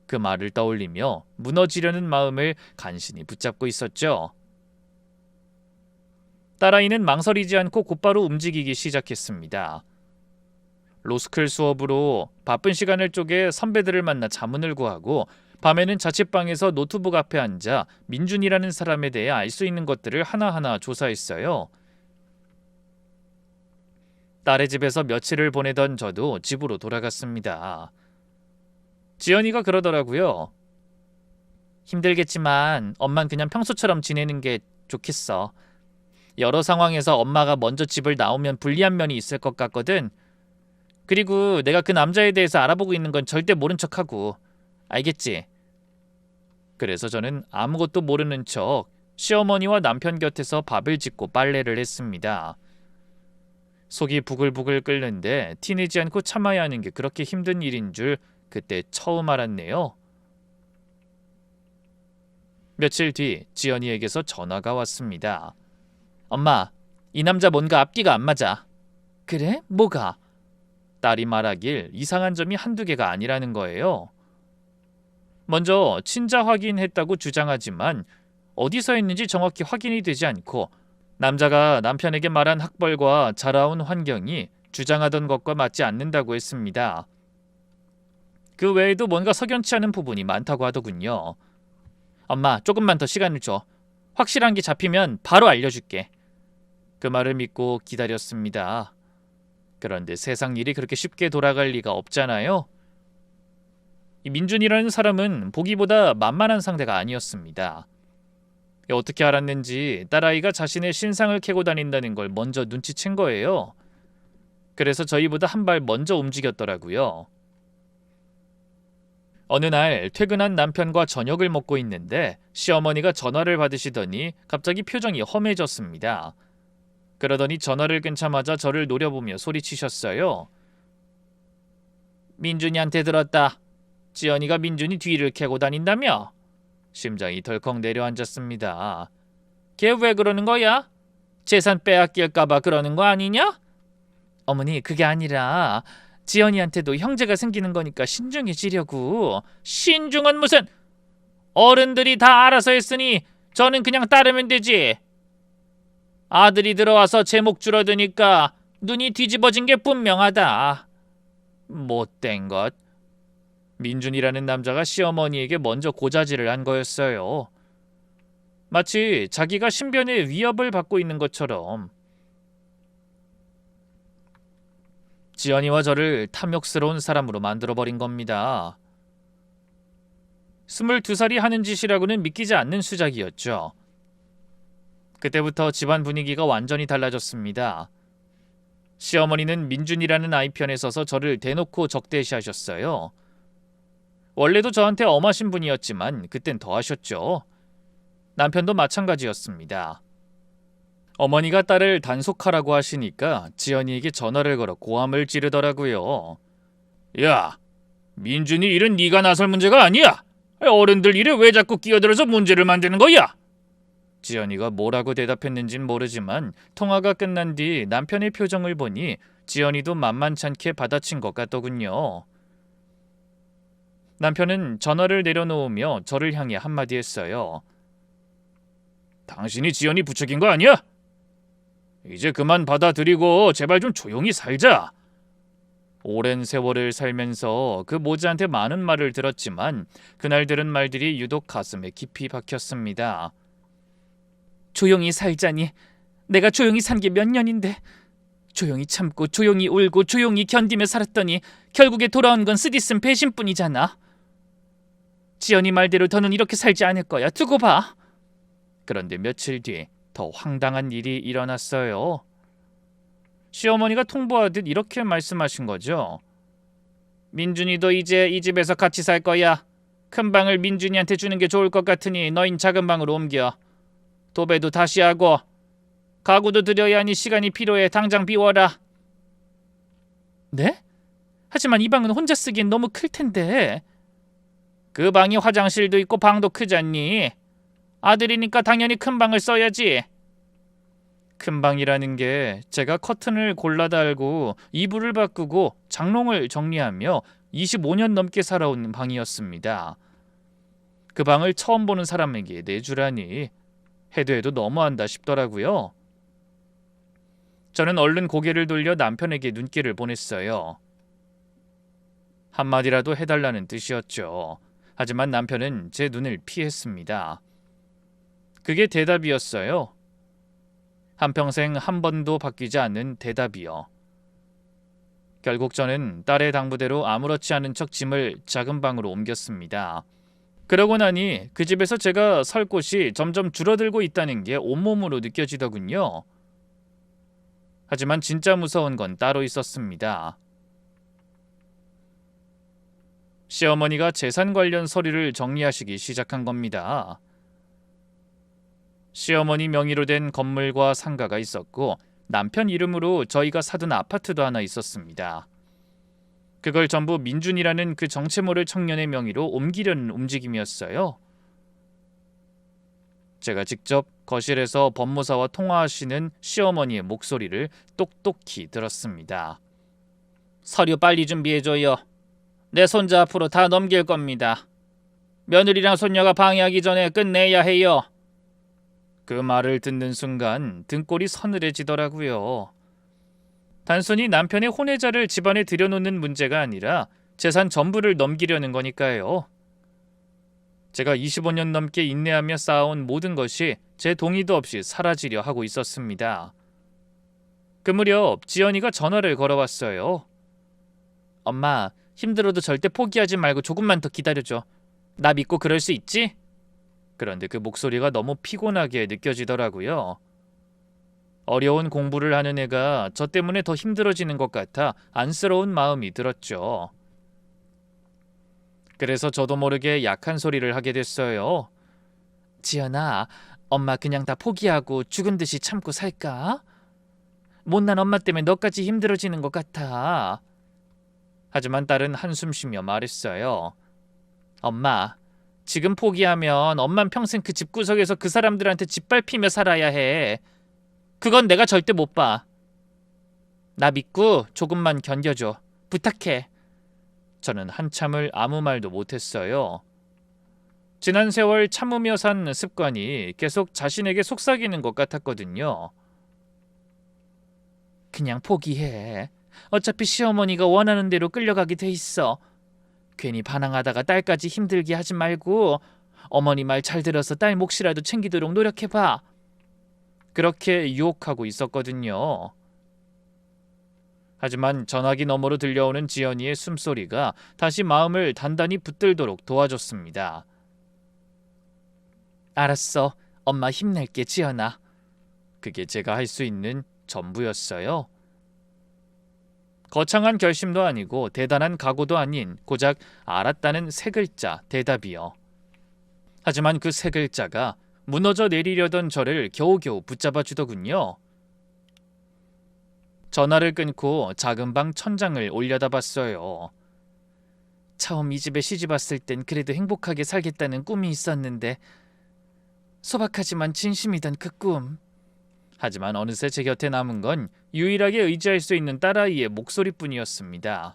그 말을 떠올리며 무너지려는 마음을 간신히 붙잡고 있었죠. 딸아이는 망설이지 않고 곧바로 움직이기 시작했습니다. 로스쿨 수업으로 바쁜 시간을 쪼개 선배들을 만나 자문을 구하고 밤에는 자취방에서 노트북 앞에 앉아 민준이라는 사람에 대해 알 수 있는 것들을 하나하나 조사했어요. 딸의 집에서 며칠을 보내던 저도 집으로 돌아갔습니다. 지연이가 그러더라고요. 힘들겠지만 엄만 그냥 평소처럼 지내는 게 좋겠어. 여러 상황에서 엄마가 먼저 집을 나오면 불리한 면이 있을 것 같거든. 그리고 내가 그 남자에 대해서 알아보고 있는 건 절대 모른 척하고. 알겠지? 그래서 저는 아무것도 모르는 척 시어머니와 남편 곁에서 밥을 짓고 빨래를 했습니다. 속이 부글부글 끓는데 티내지 않고 참아야 하는 게 그렇게 힘든 일인 줄 그때 처음 알았네요. 며칠 뒤 지연이에게서 전화가 왔습니다. 엄마, 이 남자 뭔가 앞뒤가 안 맞아. 그래? 뭐가? 딸이 말하길 이상한 점이 한두 개가 아니라는 거예요. 먼저 친자 확인했다고 주장하지만 어디서 했는지 정확히 확인이 되지 않고 남자가 남편에게 말한 학벌과 자라온 환경이 주장하던 것과 맞지 않는다고 했습니다. 그 외에도 뭔가 석연치 않은 부분이 많다고 하더군요. 엄마, 조금만 더 시간을 줘. 확실한 게 잡히면 바로 알려줄게. 그 말을 믿고 기다렸습니다. 그런데 세상 일이 그렇게 쉽게 돌아갈 리가 없잖아요. 이 민준이라는 사람은 보기보다 만만한 상대가 아니었습니다. 어떻게 알았는지 딸아이가 자신의 신상을 캐고 다닌다는 걸 먼저 눈치챈 거예요. 그래서 저희보다 한 발 먼저 움직였더라고요. 어느 날 퇴근한 남편과 저녁을 먹고 있는데 시어머니가 전화를 받으시더니 갑자기 표정이 험해졌습니다. 그러더니 전화를 끊자마자 저를 노려보며 소리치셨어요. 민준이한테 들었다. 지연이가 민준이 뒤를 캐고 다닌다며? 심장이 덜컥 내려앉았습니다. 걔 왜 그러는 거야? 재산 빼앗길까봐 그러는 거 아니냐? 어머니, 그게 아니라 지연이한테도 형제가 생기는 거니까 신중해지려고. 신중은 무슨! 어른들이 다 알아서 했으니 저는 그냥 따르면 되지. 아들이 들어와서 제목 줄어드니까 눈이 뒤집어진 게 분명하다. 못된 것. 민준이라는 남자가 시어머니에게 먼저 고자질을 한 거였어요. 마치 자기가 신변의 위협을 받고 있는 것처럼. 지연이와 저를 탐욕스러운 사람으로 만들어버린 겁니다. 22살이 하는 짓이라고는 믿기지 않는 수작이었죠. 그때부터 집안 분위기가 완전히 달라졌습니다. 시어머니는 민준이라는 아이 편에 서서 저를 대놓고 적대시하셨어요. 원래도 저한테 엄하신 분이었지만 그땐 더 하셨죠. 남편도 마찬가지였습니다. 어머니가 딸을 단속하라고 하시니까 지연이에게 전화를 걸어 고함을 지르더라고요. 야, 민준이 일은 네가 나설 문제가 아니야. 어른들 일에 왜 자꾸 끼어들어서 문제를 만드는 거야? 지연이가 뭐라고 대답했는진 모르지만 통화가 끝난 뒤 남편의 표정을 보니 지연이도 만만찮게 받아친 것 같더군요. 남편은 전화를 내려놓으며 저를 향해 한마디 했어요. 당신이 지연이 부추긴 거 아니야? 이제 그만 받아들이고 제발 좀 조용히 살자. 오랜 세월을 살면서 그 모자한테 많은 말을 들었지만 그날 들은 말들이 유독 가슴에 깊이 박혔습니다. 조용히 살자니 내가 조용히 산 게 몇 년인데 조용히 참고 조용히 울고 조용히 견디며 살았더니 결국에 돌아온 건 쓰디쓴 배신뿐이잖아. 지연이 말대로 더는 이렇게 살지 않을 거야. 두고 봐. 그런데 며칠 뒤 더 황당한 일이 일어났어요. 시어머니가 통보하듯 이렇게 말씀하신 거죠. 민준이도 이제 이 집에서 같이 살 거야. 큰 방을 민준이한테 주는 게 좋을 것 같으니 너흰 작은 방으로 옮겨. 도배도 다시 하고 가구도 들여야 하니 시간이 필요해. 당장 비워라. 네? 하지만 이 방은 혼자 쓰기엔 너무 클 텐데. 그 방이 화장실도 있고 방도 크잖니. 아들이니까 당연히 큰 방을 써야지. 큰 방이라는 게 제가 커튼을 골라 달고 이불을 바꾸고 장롱을 정리하며 25년 넘게 살아온 방이었습니다. 그 방을 처음 보는 사람에게 내주라니 해도 해도 너무한다 싶더라고요. 저는 얼른 고개를 돌려 남편에게 눈길을 보냈어요. 한마디라도 해달라는 뜻이었죠. 하지만 남편은 제 눈을 피했습니다. 그게 대답이었어요. 한평생 한 번도 바뀌지 않는 대답이요. 결국 저는 딸의 당부대로 아무렇지 않은 척 짐을 작은 방으로 옮겼습니다. 그러고 나니 그 집에서 제가 설 곳이 점점 줄어들고 있다는 게 온몸으로 느껴지더군요. 하지만 진짜 무서운 건 따로 있었습니다. 시어머니가 재산 관련 서류를 정리하시기 시작한 겁니다. 시어머니 명의로 된 건물과 상가가 있었고 남편 이름으로 저희가 사둔 아파트도 하나 있었습니다. 그걸 전부 민준이라는 그 정체 모를 청년의 명의로 옮기려는 움직임이었어요. 제가 직접 거실에서 법무사와 통화하시는 시어머니의 목소리를 똑똑히 들었습니다. 서류 빨리 준비해줘요. 내 손자 앞으로 다 넘길 겁니다. 며느리랑 손녀가 방해하기 전에 끝내야 해요. 그 말을 듣는 순간 등골이 서늘해지더라고요. 단순히 남편의 혼외자를 집안에 들여놓는 문제가 아니라 재산 전부를 넘기려는 거니까요. 제가 25년 넘게 인내하며 쌓아온 모든 것이 제 동의도 없이 사라지려 하고 있었습니다. 그 무렵 지연이가 전화를 걸어왔어요. 엄마, 힘들어도 절대 포기하지 말고 조금만 더 기다려줘. 나 믿고 그럴 수 있지? 그런데 그 목소리가 너무 피곤하게 느껴지더라고요. 어려운 공부를 하는 애가 저 때문에 더 힘들어지는 것 같아 안쓰러운 마음이 들었죠. 그래서 저도 모르게 약한 소리를 하게 됐어요. 지연아, 엄마 그냥 다 포기하고 죽은 듯이 참고 살까? 못난 엄마 때문에 너까지 힘들어지는 것 같아. 하지만 딸은 한숨 쉬며 말했어요. 엄마, 지금 포기하면 엄만 평생 그 집구석에서 그 사람들한테 짓밟히며 살아야 해. 그건 내가 절대 못 봐. 나 믿고 조금만 견뎌줘. 부탁해. 저는 한참을 아무 말도 못했어요. 지난 세월 참으며 산 습관이 계속 자신에게 속삭이는 것 같았거든요. 그냥 포기해. 어차피 시어머니가 원하는 대로 끌려가게 돼 있어. 괜히 반항하다가 딸까지 힘들게 하지 말고 어머니 말 잘 들어서 딸 몫이라도 챙기도록 노력해봐. 그렇게 유혹하고 있었거든요. 하지만 전화기 너머로 들려오는 지연이의 숨소리가 다시 마음을 단단히 붙들도록 도와줬습니다. 알았어. 엄마 힘낼게, 지연아. 그게 제가 할 수 있는 전부였어요. 거창한 결심도 아니고 대단한 각오도 아닌 고작 알았다는 세 글자 대답이요. 하지만 그 세 글자가 무너져 내리려던 저를 겨우겨우 붙잡아 주더군요. 전화를 끊고 작은 방 천장을 올려다봤어요. 처음 이 집에 시집 왔을 땐 그래도 행복하게 살겠다는 꿈이 있었는데 소박하지만 진심이던 그 꿈. 하지만 어느새 제 곁에 남은 건 유일하게 의지할 수 있는 딸아이의 목소리뿐이었습니다.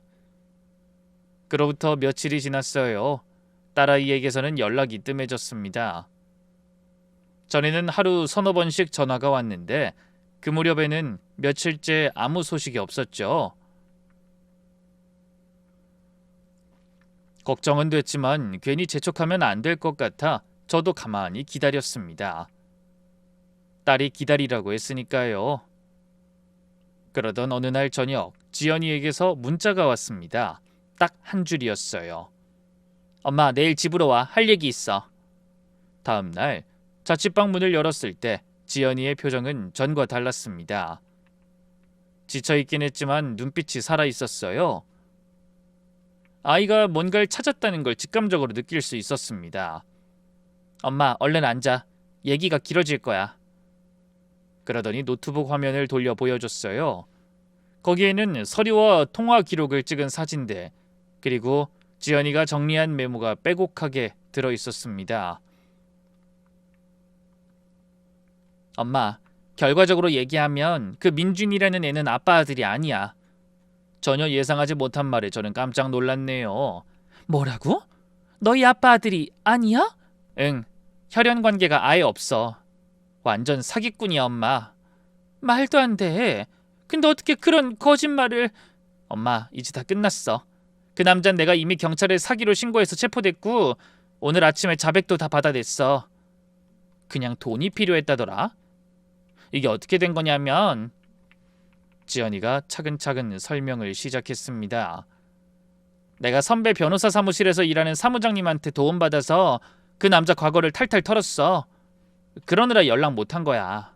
그로부터 며칠이 지났어요. 딸아이에게서는 연락이 뜸해졌습니다. 전에는 하루 서너 번씩 전화가 왔는데 그 무렵에는 며칠째 아무 소식이 없었죠. 걱정은 됐지만 괜히 재촉하면 안 될 것 같아 저도 가만히 기다렸습니다. 딸이 기다리라고 했으니까요. 그러던 어느 날 저녁 지연이에게서 문자가 왔습니다. 딱 한 줄이었어요. 엄마, 내일 집으로 와. 할 얘기 있어. 다음 날 자취방 문을 열었을 때 지연이의 표정은 전과 달랐습니다. 지쳐있긴 했지만 눈빛이 살아있었어요. 아이가 뭔가를 찾았다는 걸 직감적으로 느낄 수 있었습니다. 엄마, 얼른 앉아. 얘기가 길어질 거야. 그러더니 노트북 화면을 돌려 보여줬어요. 거기에는 서류와 통화 기록을 찍은 사진들, 그리고 지연이가 정리한 메모가 빼곡하게 들어있었습니다. 엄마, 결과적으로 얘기하면 그 민준이라는 애는 아빠 아들이 아니야. 전혀 예상하지 못한 말에 저는 깜짝 놀랐네요. 뭐라고? 너희 아빠 아들이 아니야? 응, 혈연 관계가 아예 없어. 완전 사기꾼이야, 엄마. 말도 안 돼. 근데 어떻게 그런 거짓말을... 엄마, 이제 다 끝났어. 그 남잔 내가 이미 경찰에 사기로 신고해서 체포됐고 오늘 아침에 자백도 다 받아냈어. 그냥 돈이 필요했다더라. 이게 어떻게 된 거냐면... 지연이가 차근차근 설명을 시작했습니다. 내가 선배 변호사 사무실에서 일하는 사무장님한테 도움받아서 그 남자 과거를 탈탈 털었어. 그러느라 연락 못한 거야.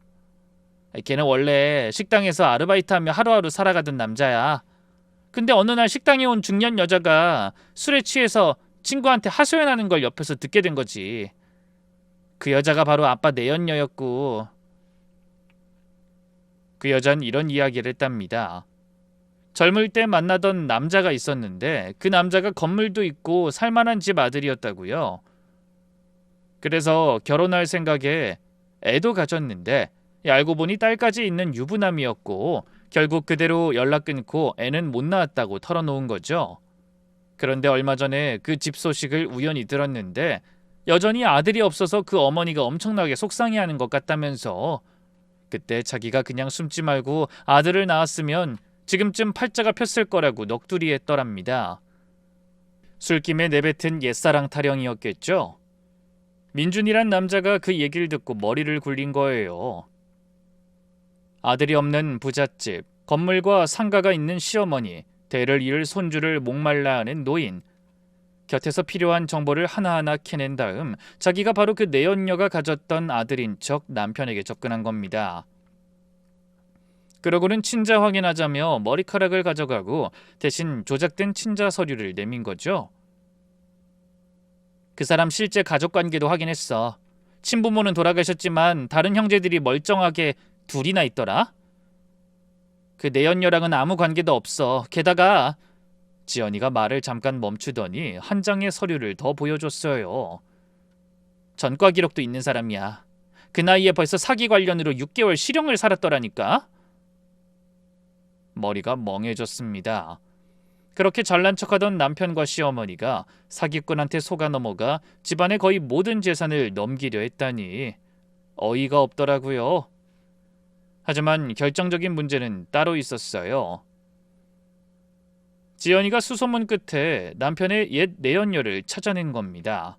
걔는 원래 식당에서 아르바이트하며 하루하루 살아가던 남자야. 근데 어느 날 식당에 온 중년 여자가 술에 취해서 친구한테 하소연하는 걸 옆에서 듣게 된 거지. 그 여자가 바로 아빠 내연녀였고 그 여잔 이런 이야기를 했답니다. 젊을 때 만나던 남자가 있었는데 그 남자가 건물도 있고 살만한 집 아들이었다고요. 그래서 결혼할 생각에 애도 가졌는데 알고 보니 딸까지 있는 유부남이었고 결국 그대로 연락 끊고 애는 못 낳았다고 털어놓은 거죠. 그런데 얼마 전에 그 집 소식을 우연히 들었는데 여전히 아들이 없어서 그 어머니가 엄청나게 속상해하는 것 같다면서 그때 자기가 그냥 숨지 말고 아들을 낳았으면 지금쯤 팔자가 폈을 거라고 넋두리 했더랍니다. 술김에 내뱉은 옛사랑 타령이었겠죠. 민준이란 남자가 그 얘기를 듣고 머리를 굴린 거예요. 아들이 없는 부잣집, 건물과 상가가 있는 시어머니, 대를 이을 손주를 목말라 하는 노인, 곁에서 필요한 정보를 하나하나 캐낸 다음 자기가 바로 그 내연녀가 가졌던 아들인 척 남편에게 접근한 겁니다. 그러고는 친자 확인하자며 머리카락을 가져가고 대신 조작된 친자 서류를 내민 거죠. 그 사람 실제 가족관계도 확인했어. 친부모는 돌아가셨지만 다른 형제들이 멀쩡하게 둘이나 있더라. 그 내연녀랑은 아무 관계도 없어. 게다가 지연이가 말을 잠깐 멈추더니 한 장의 서류를 더 보여줬어요. 전과 기록도 있는 사람이야. 그 나이에 벌써 사기 관련으로 6개월 실형을 살았더라니까. 머리가 멍해졌습니다. 그렇게 잘난 척하던 남편과 시어머니가 사기꾼한테 속아 넘어가 집안의 거의 모든 재산을 넘기려 했다니 어이가 없더라고요. 하지만 결정적인 문제는 따로 있었어요. 지연이가 수소문 끝에 남편의 옛 내연녀를 찾아낸 겁니다.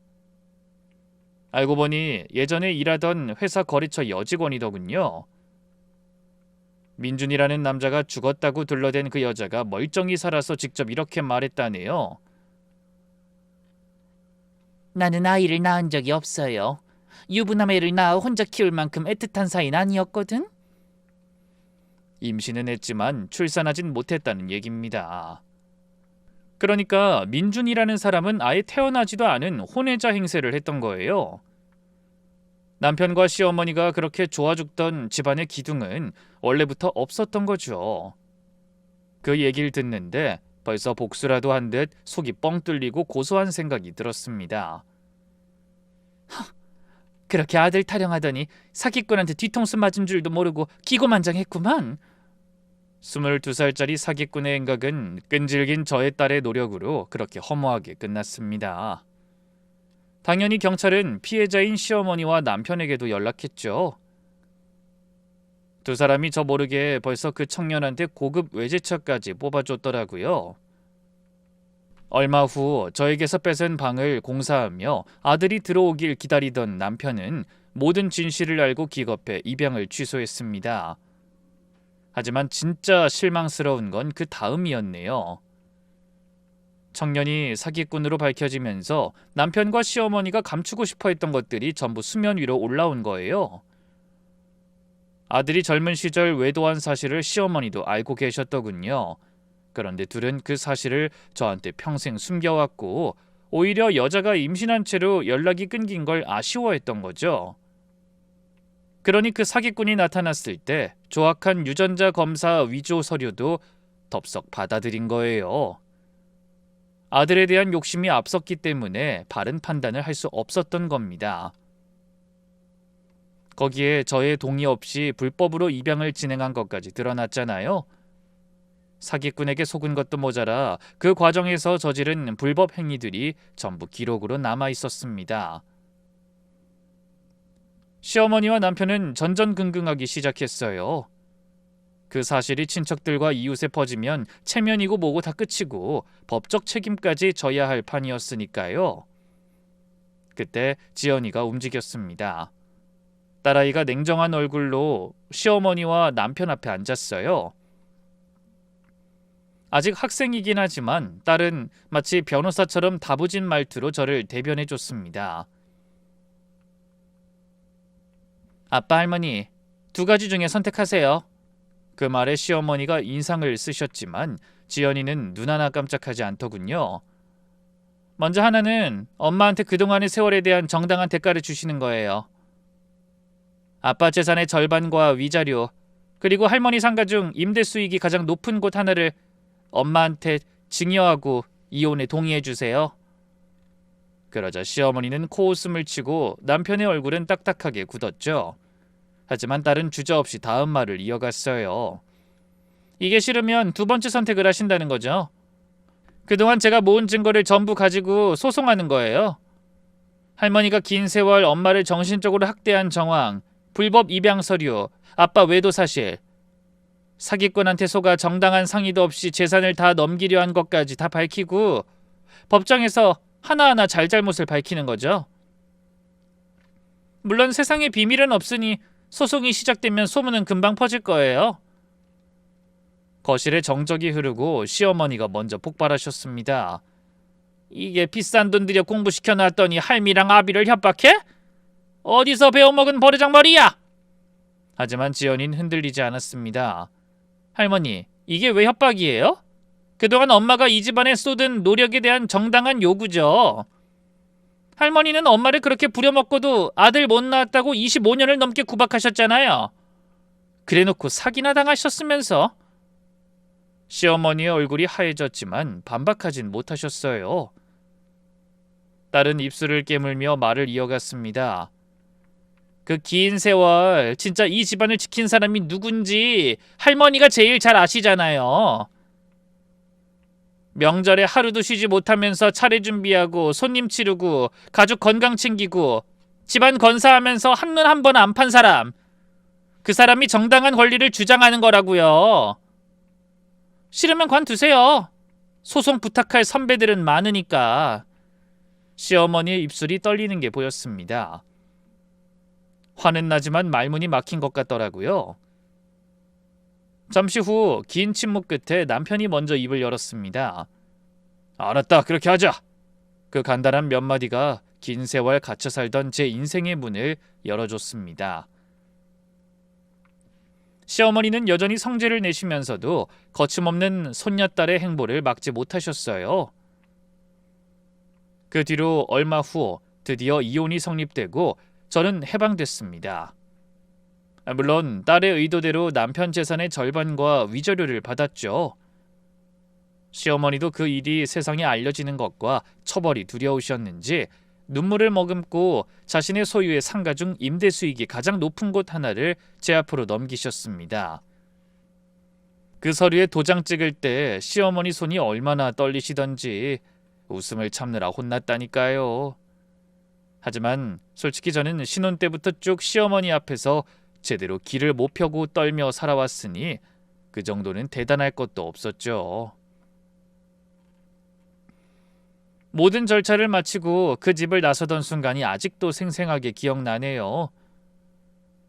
알고 보니 예전에 일하던 회사 거래처 여직원이더군요. 민준이라는 남자가 죽었다고 둘러댄 그 여자가 멀쩡히 살아서 직접 이렇게 말했다네요. 나는 아이를 낳은 적이 없어요. 유부남 애를 낳아 혼자 키울 만큼 애틋한 사이는 아니었거든. 임신은 했지만 출산하진 못했다는 얘기입니다. 그러니까 민준이라는 사람은 아예 태어나지도 않은 혼외자 행세를 했던 거예요. 남편과 시어머니가 그렇게 좋아 죽던 집안의 기둥은 원래부터 없었던 거죠. 그 얘기를 듣는데 벌써 복수라도 한 듯 속이 뻥 뚫리고 고소한 생각이 들었습니다. 그렇게 아들 타령하더니 사기꾼한테 뒤통수 맞은 줄도 모르고 기고만장했구만. 22살짜리 사기꾼의 행각은 끈질긴 저의 딸의 노력으로 그렇게 허무하게 끝났습니다. 당연히 경찰은 피해자인 시어머니와 남편에게도 연락했죠. 두 사람이 저 모르게 벌써 그 청년한테 고급 외제차까지 뽑아줬더라고요. 얼마 후 저에게서 뺏은 방을 공사하며 아들이 들어오길 기다리던 남편은 모든 진실을 알고 기겁해 입양을 취소했습니다. 하지만 진짜 실망스러운 건 그 다음이었네요. 청년이 사기꾼으로 밝혀지면서 남편과 시어머니가 감추고 싶어 했던 것들이 전부 수면 위로 올라온 거예요. 아들이 젊은 시절 외도한 사실을 시어머니도 알고 계셨더군요. 그런데 둘은 그 사실을 저한테 평생 숨겨왔고 오히려 여자가 임신한 채로 연락이 끊긴 걸 아쉬워했던 거죠. 그러니 그 사기꾼이 나타났을 때 조악한 유전자 검사 위조 서류도 덥석 받아들인 거예요. 아들에 대한 욕심이 앞섰기 때문에 바른 판단을 할 수 없었던 겁니다. 거기에 저의 동의 없이 불법으로 입양을 진행한 것까지 드러났잖아요. 사기꾼에게 속은 것도 모자라 그 과정에서 저지른 불법 행위들이 전부 기록으로 남아 있었습니다. 시어머니와 남편은 전전긍긍하기 시작했어요. 그 사실이 친척들과 이웃에 퍼지면 체면이고 뭐고 다 끝이고 법적 책임까지 져야 할 판이었으니까요. 그때 지연이가 움직였습니다. 딸아이가 냉정한 얼굴로 시어머니와 남편 앞에 앉았어요. 아직 학생이긴 하지만 딸은 마치 변호사처럼 다부진 말투로 저를 대변해줬습니다. 아빠, 할머니, 두 가지 중에 선택하세요. 그 말에 시어머니가 인상을 쓰셨지만 지연이는 눈 하나 깜짝하지 않더군요. 먼저 하나는 엄마한테 그동안의 세월에 대한 정당한 대가를 주시는 거예요. 아빠 재산의 절반과 위자료, 그리고 할머니 상가 중 임대 수익이 가장 높은 곳 하나를 엄마한테 증여하고 이혼에 동의해 주세요. 그러자 시어머니는 코웃음을 치고 남편의 얼굴은 딱딱하게 굳었죠. 하지만 딸은 주저없이 다음 말을 이어갔어요. 이게 싫으면 두 번째 선택을 하신다는 거죠. 그동안 제가 모은 증거를 전부 가지고 소송하는 거예요. 할머니가 긴 세월 엄마를 정신적으로 학대한 정황, 불법 입양 서류, 아빠 외도 사실, 사기꾼한테 속아 정당한 상의도 없이 재산을 다 넘기려 한 것까지 다 밝히고 법정에서 하나하나 잘잘못을 밝히는 거죠. 물론 세상에 비밀은 없으니 소송이 시작되면 소문은 금방 퍼질 거예요. 거실에 정적이 흐르고 시어머니가 먼저 폭발하셨습니다. 이게 비싼 돈 들여 공부시켜놨더니 할미랑 아비를 협박해? 어디서 배워먹은 버르장머리야? 하지만 지연이는 흔들리지 않았습니다. 할머니, 이게 왜 협박이에요? 그동안 엄마가 이 집안에 쏟은 노력에 대한 정당한 요구죠. 할머니는 엄마를 그렇게 부려먹고도 아들 못 낳았다고 25년을 넘게 구박하셨잖아요. 그래놓고 사기나 당하셨으면서. 시어머니의 얼굴이 하얘졌지만 반박하진 못하셨어요. 딸은 입술을 깨물며 말을 이어갔습니다. 그 긴 세월 진짜 이 집안을 지킨 사람이 누군지 할머니가 제일 잘 아시잖아요. 명절에 하루도 쉬지 못하면서 차례 준비하고 손님 치르고 가족 건강 챙기고 집안 건사하면서 한눈 한 번 안 판 사람, 그 사람이 정당한 권리를 주장하는 거라고요. 싫으면 관두세요. 소송 부탁할 선배들은 많으니까. 시어머니의 입술이 떨리는 게 보였습니다. 화는 나지만 말문이 막힌 것 같더라고요. 잠시 후 긴 침묵 끝에 남편이 먼저 입을 열었습니다. 알았다, 그렇게 하자. 그 간단한 몇 마디가 긴 세월 갇혀 살던 제 인생의 문을 열어줬습니다. 시어머니는 여전히 성질을 내시면서도 거침없는 손녀딸의 행보를 막지 못하셨어요. 그 뒤로 얼마 후 드디어 이혼이 성립되고 저는 해방됐습니다. 물론 딸의 의도대로 남편 재산의 절반과 위자료를 받았죠. 시어머니도 그 일이 세상에 알려지는 것과 처벌이 두려우셨는지 눈물을 머금고 자신의 소유의 상가 중 임대 수익이 가장 높은 곳 하나를 제 앞으로 넘기셨습니다. 그 서류에 도장 찍을 때 시어머니 손이 얼마나 떨리시던지 웃음을 참느라 혼났다니까요. 하지만 솔직히 저는 신혼 때부터 쭉 시어머니 앞에서 제대로 길을 못 펴고 떨며 살아왔으니 그 정도는 대단할 것도 없었죠. 모든 절차를 마치고 그 집을 나서던 순간이 아직도 생생하게 기억나네요.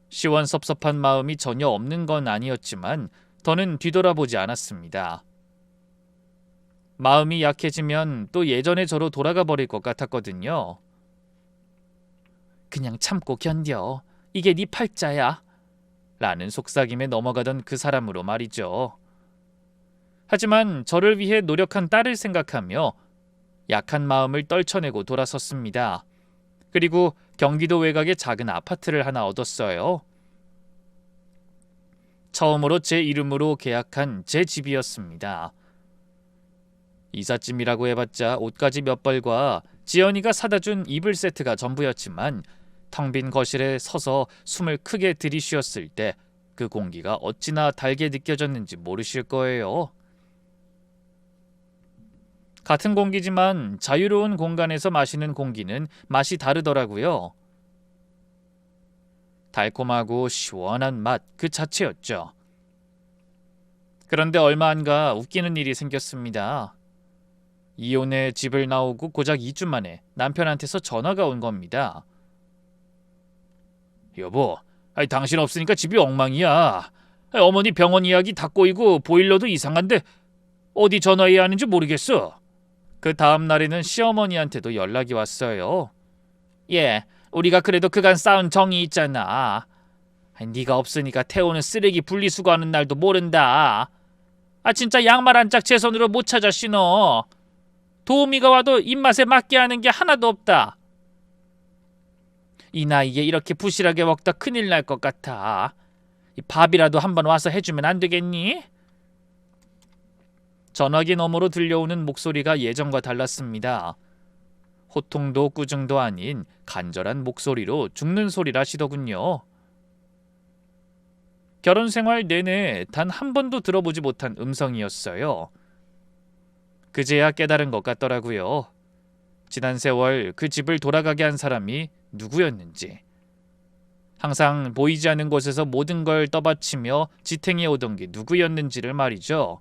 시원섭섭한 마음이 전혀 없는 건 아니었지만 더는 뒤돌아보지 않았습니다. 마음이 약해지면 또 예전의 저로 돌아가 버릴 것 같았거든요. 그냥 참고 견뎌. 이게 네 팔자야. 라는 속삭임에 넘어가던 그 사람으로 말이죠. 하지만 저를 위해 노력한 딸을 생각하며 약한 마음을 떨쳐내고 돌아섰습니다. 그리고 경기도 외곽에 작은 아파트를 하나 얻었어요. 처음으로 제 이름으로 계약한 제 집이었습니다. 이삿짐이라고 해봤자 옷가지 몇 벌과 지연이가 사다 준 이불 세트가 전부였지만 텅 빈 거실에 서서 숨을 크게 들이쉬었을 때 그 공기가 어찌나 달게 느껴졌는지 모르실 거예요. 같은 공기지만 자유로운 공간에서 마시는 공기는 맛이 다르더라고요. 달콤하고 시원한 맛 그 자체였죠. 그런데 얼마 안 가 웃기는 일이 생겼습니다. 이혼해 집을 나오고 고작 2주 만에 남편한테서 전화가 온 겁니다. 여보, 당신 없으니까 집이 엉망이야. 어머니 병원 이야기 다 꼬이고 보일러도 이상한데 어디 전화해야 하는지 모르겠어. 그 다음 날에는 시어머니한테도 연락이 왔어요. 예, 우리가 그래도 그간 쌓은 정이 있잖아. 네가 없으니까 태우는 쓰레기 분리수거하는 날도 모른다. 진짜 양말 한 짝 제 손으로 못 찾아 신어. 도우미가 와도 입맛에 맞게 하는 게 하나도 없다. 이 나이에 이렇게 부실하게 먹다 큰일 날 것 같아. 이 밥이라도 한번 와서 해주면 안 되겠니? 전화기 너머로 들려오는 목소리가 예전과 달랐습니다. 호통도 꾸중도 아닌 간절한 목소리로 죽는 소리라시더군요. 결혼 생활 내내 단 한 번도 들어보지 못한 음성이었어요. 그제야 깨달은 것 같더라고요. 지난 세월 그 집을 돌아가게 한 사람이 누구였는지. 항상 보이지 않는 곳에서 모든 걸 떠받치며 지탱해 오던 게 누구였는지를 말이죠.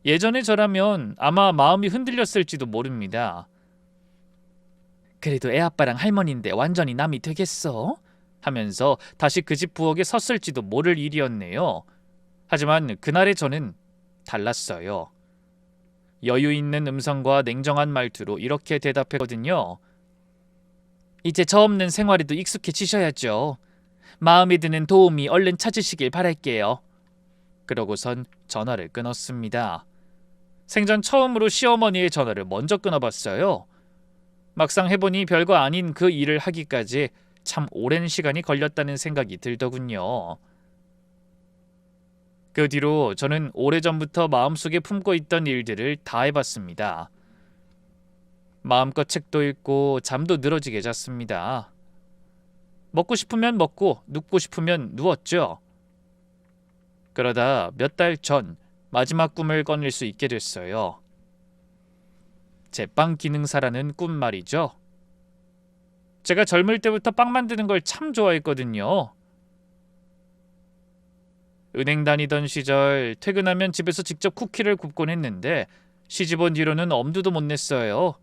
예전의 저라면 아마 마음이 흔들렸을지도 모릅니다. 그래도 애아빠랑 할머니인데 완전히 남이 되겠어? 하면서 다시 그 집 부엌에 섰을지도 모를 일이었네요. 하지만 그날의 저는 달랐어요. 여유 있는 음성과 냉정한 말투로 이렇게 대답했거든요. 이제 저 없는 생활에도 익숙해지셔야죠. 마음에 드는 도우미 얼른 찾으시길 바랄게요. 그러고선 전화를 끊었습니다. 생전 처음으로 시어머니의 전화를 먼저 끊어봤어요. 막상 해보니 별거 아닌 그 일을 하기까지 참 오랜 시간이 걸렸다는 생각이 들더군요. 그 뒤로 저는 오래전부터 마음속에 품고 있던 일들을 다 해봤습니다. 마음껏 책도 읽고 잠도 늘어지게 잤습니다. 먹고 싶으면 먹고 눕고 싶으면 누웠죠. 그러다 몇 달 전 마지막 꿈을 꺼낼 수 있게 됐어요. 제빵 기능사라는 꿈 말이죠. 제가 젊을 때부터 빵 만드는 걸 참 좋아했거든요. 은행 다니던 시절 퇴근하면 집에서 직접 쿠키를 굽곤 했는데 시집 온 뒤로는 엄두도 못 냈어요.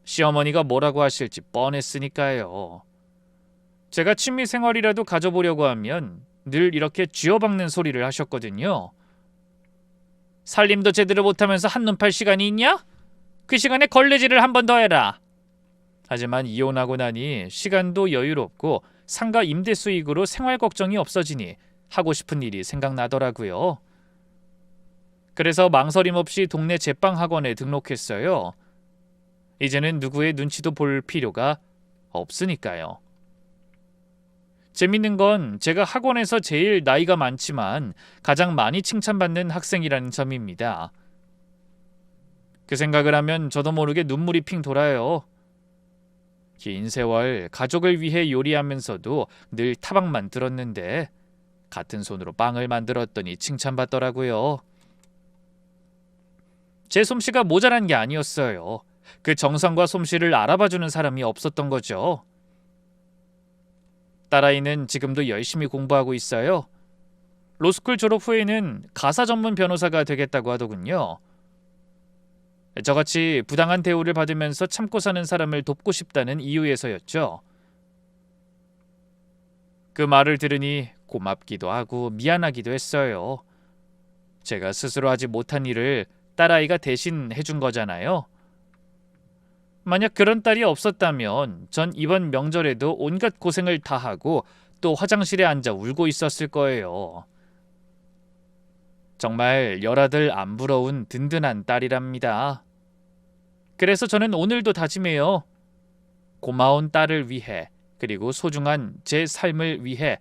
시어머니가 뭐라고 하실지 뻔했으니까요. 제가 취미 생활이라도 가져보려고 하면 늘 이렇게 쥐어박는 소리를 하셨거든요. 살림도 제대로 못하면서 한눈 팔 시간이 있냐? 그 시간에 걸레질을 한 번 더 해라. 하지만 이혼하고 나니 시간도 여유롭고 상가 임대 수익으로 생활 걱정이 없어지니 하고 싶은 일이 생각나더라고요. 그래서 망설임 없이 동네 제빵 학원에 등록했어요. 이제는 누구의 눈치도 볼 필요가 없으니까요. 재밌는 건 제가 학원에서 제일 나이가 많지만 가장 많이 칭찬받는 학생이라는 점입니다. 그 생각을 하면 저도 모르게 눈물이 핑 돌아요. 긴 세월 가족을 위해 요리하면서도 늘 타박만 들었는데 같은 손으로 빵을 만들었더니 칭찬받더라고요. 제 솜씨가 모자란 게 아니었어요. 그 정성과 솜씨를 알아봐주는 사람이 없었던 거죠. 딸아이는 지금도 열심히 공부하고 있어요. 로스쿨 졸업 후에는 가사 전문 변호사가 되겠다고 하더군요. 저같이 부당한 대우를 받으면서 참고 사는 사람을 돕고 싶다는 이유에서였죠. 그 말을 들으니 고맙기도 하고 미안하기도 했어요. 제가 스스로 하지 못한 일을 딸아이가 대신 해준 거잖아요. 만약 그런 딸이 없었다면 전 이번 명절에도 온갖 고생을 다 하고 또 화장실에 앉아 울고 있었을 거예요. 정말 열아들 안 부러운 든든한 딸이랍니다. 그래서 저는 오늘도 다짐해요. 고마운 딸을 위해 그리고 소중한 제 삶을 위해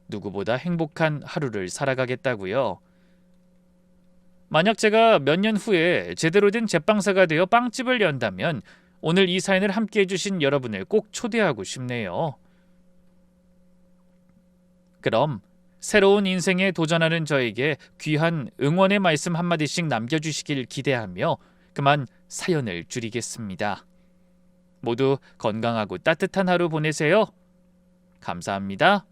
누구보다 행복한 하루를 살아가겠다고요. 만약 제가 몇 년 후에 제대로 된 제빵사가 되어 빵집을 연다면 오늘 이 사연을 함께 해주신 여러분을 꼭 초대하고 싶네요. 그럼 새로운 인생에 도전하는 저에게 귀한 응원의 말씀 한마디씩 남겨주시길 기대하며 그만 사연을 줄이겠습니다. 모두 건강하고 따뜻한 하루 보내세요. 감사합니다.